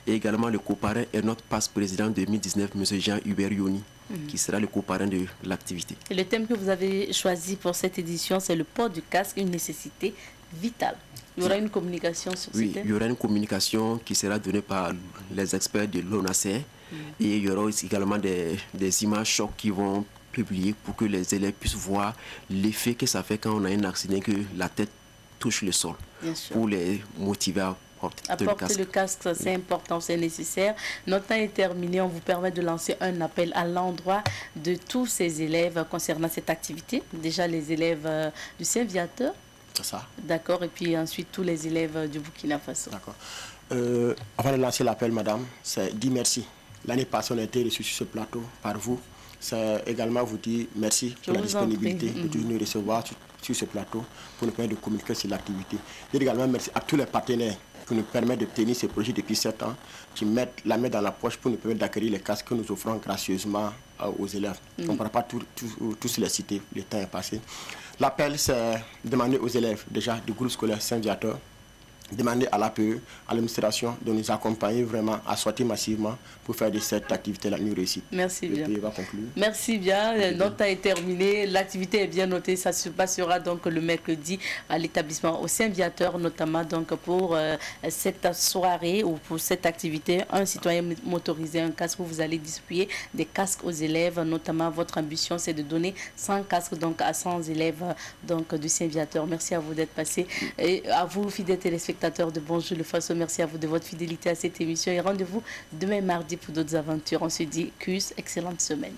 Et également le coparrain est notre passe-président 2019, M. Jean-Hubert Yoni, qui sera le coparrain de l'activité. Et le thème que vous avez choisi pour cette édition, c'est le port du casque, une nécessité vitale. Il y aura une communication sur ce thème? Oui, il y aura une communication qui sera donnée par les experts de l'ONACER. Et il y aura aussi également des images chocs qui vont publier pour que les élèves puissent voir l'effet que ça fait quand on a un accident, que la tête touche le sol, pour les motiver à porter le casque. C'est important, c'est nécessaire. Notre temps est terminé. On vous permet de lancer un appel à l'endroit de tous ces élèves concernant cette activité. Déjà les élèves du Saint-Viateur. C'est ça. D'accord. Et puis ensuite tous les élèves du Burkina Faso. D'accord. Avant de lancer l'appel, madame, c'est dire merci. L'année passée, on a été reçus sur ce plateau par vous. C'est également vous dire merci pour la disponibilité de toujours nous recevoir sur ce plateau pour nous permettre de communiquer sur l'activité. Et également merci à tous les partenaires qui nous permettent de tenir ce projet depuis 7 ans, qui mettent la main dans la poche pour nous permettre d'acquérir les casques que nous offrons gracieusement aux élèves. On ne pourra pas tous les citer, le temps est passé. L'appel, c'est demander aux élèves déjà du groupe scolaire Saint-Viateur, demander à l'APE, à l'administration de nous accompagner vraiment à sortir massivement pour faire de cette activité-là une réussite. Merci bien. Le va conclure. Merci bien. Notre temps est terminé. L'activité est bien notée. Ça se passera donc le mercredi à l'établissement au Saint-Viateur, notamment donc pour cette soirée ou pour cette activité. Un citoyen motorisé, un casque où vous allez distribuer des casques aux élèves. Notamment, votre ambition, c'est de donner 100 casques donc à 100 élèves donc du Saint-Viateur. Merci à vous d'être passé. Et à vous, fidèles téléspectateurs de Bonjour le Faso, merci à vous de votre fidélité à cette émission et rendez-vous demain mardi pour d'autres aventures. On se dit excellente semaine.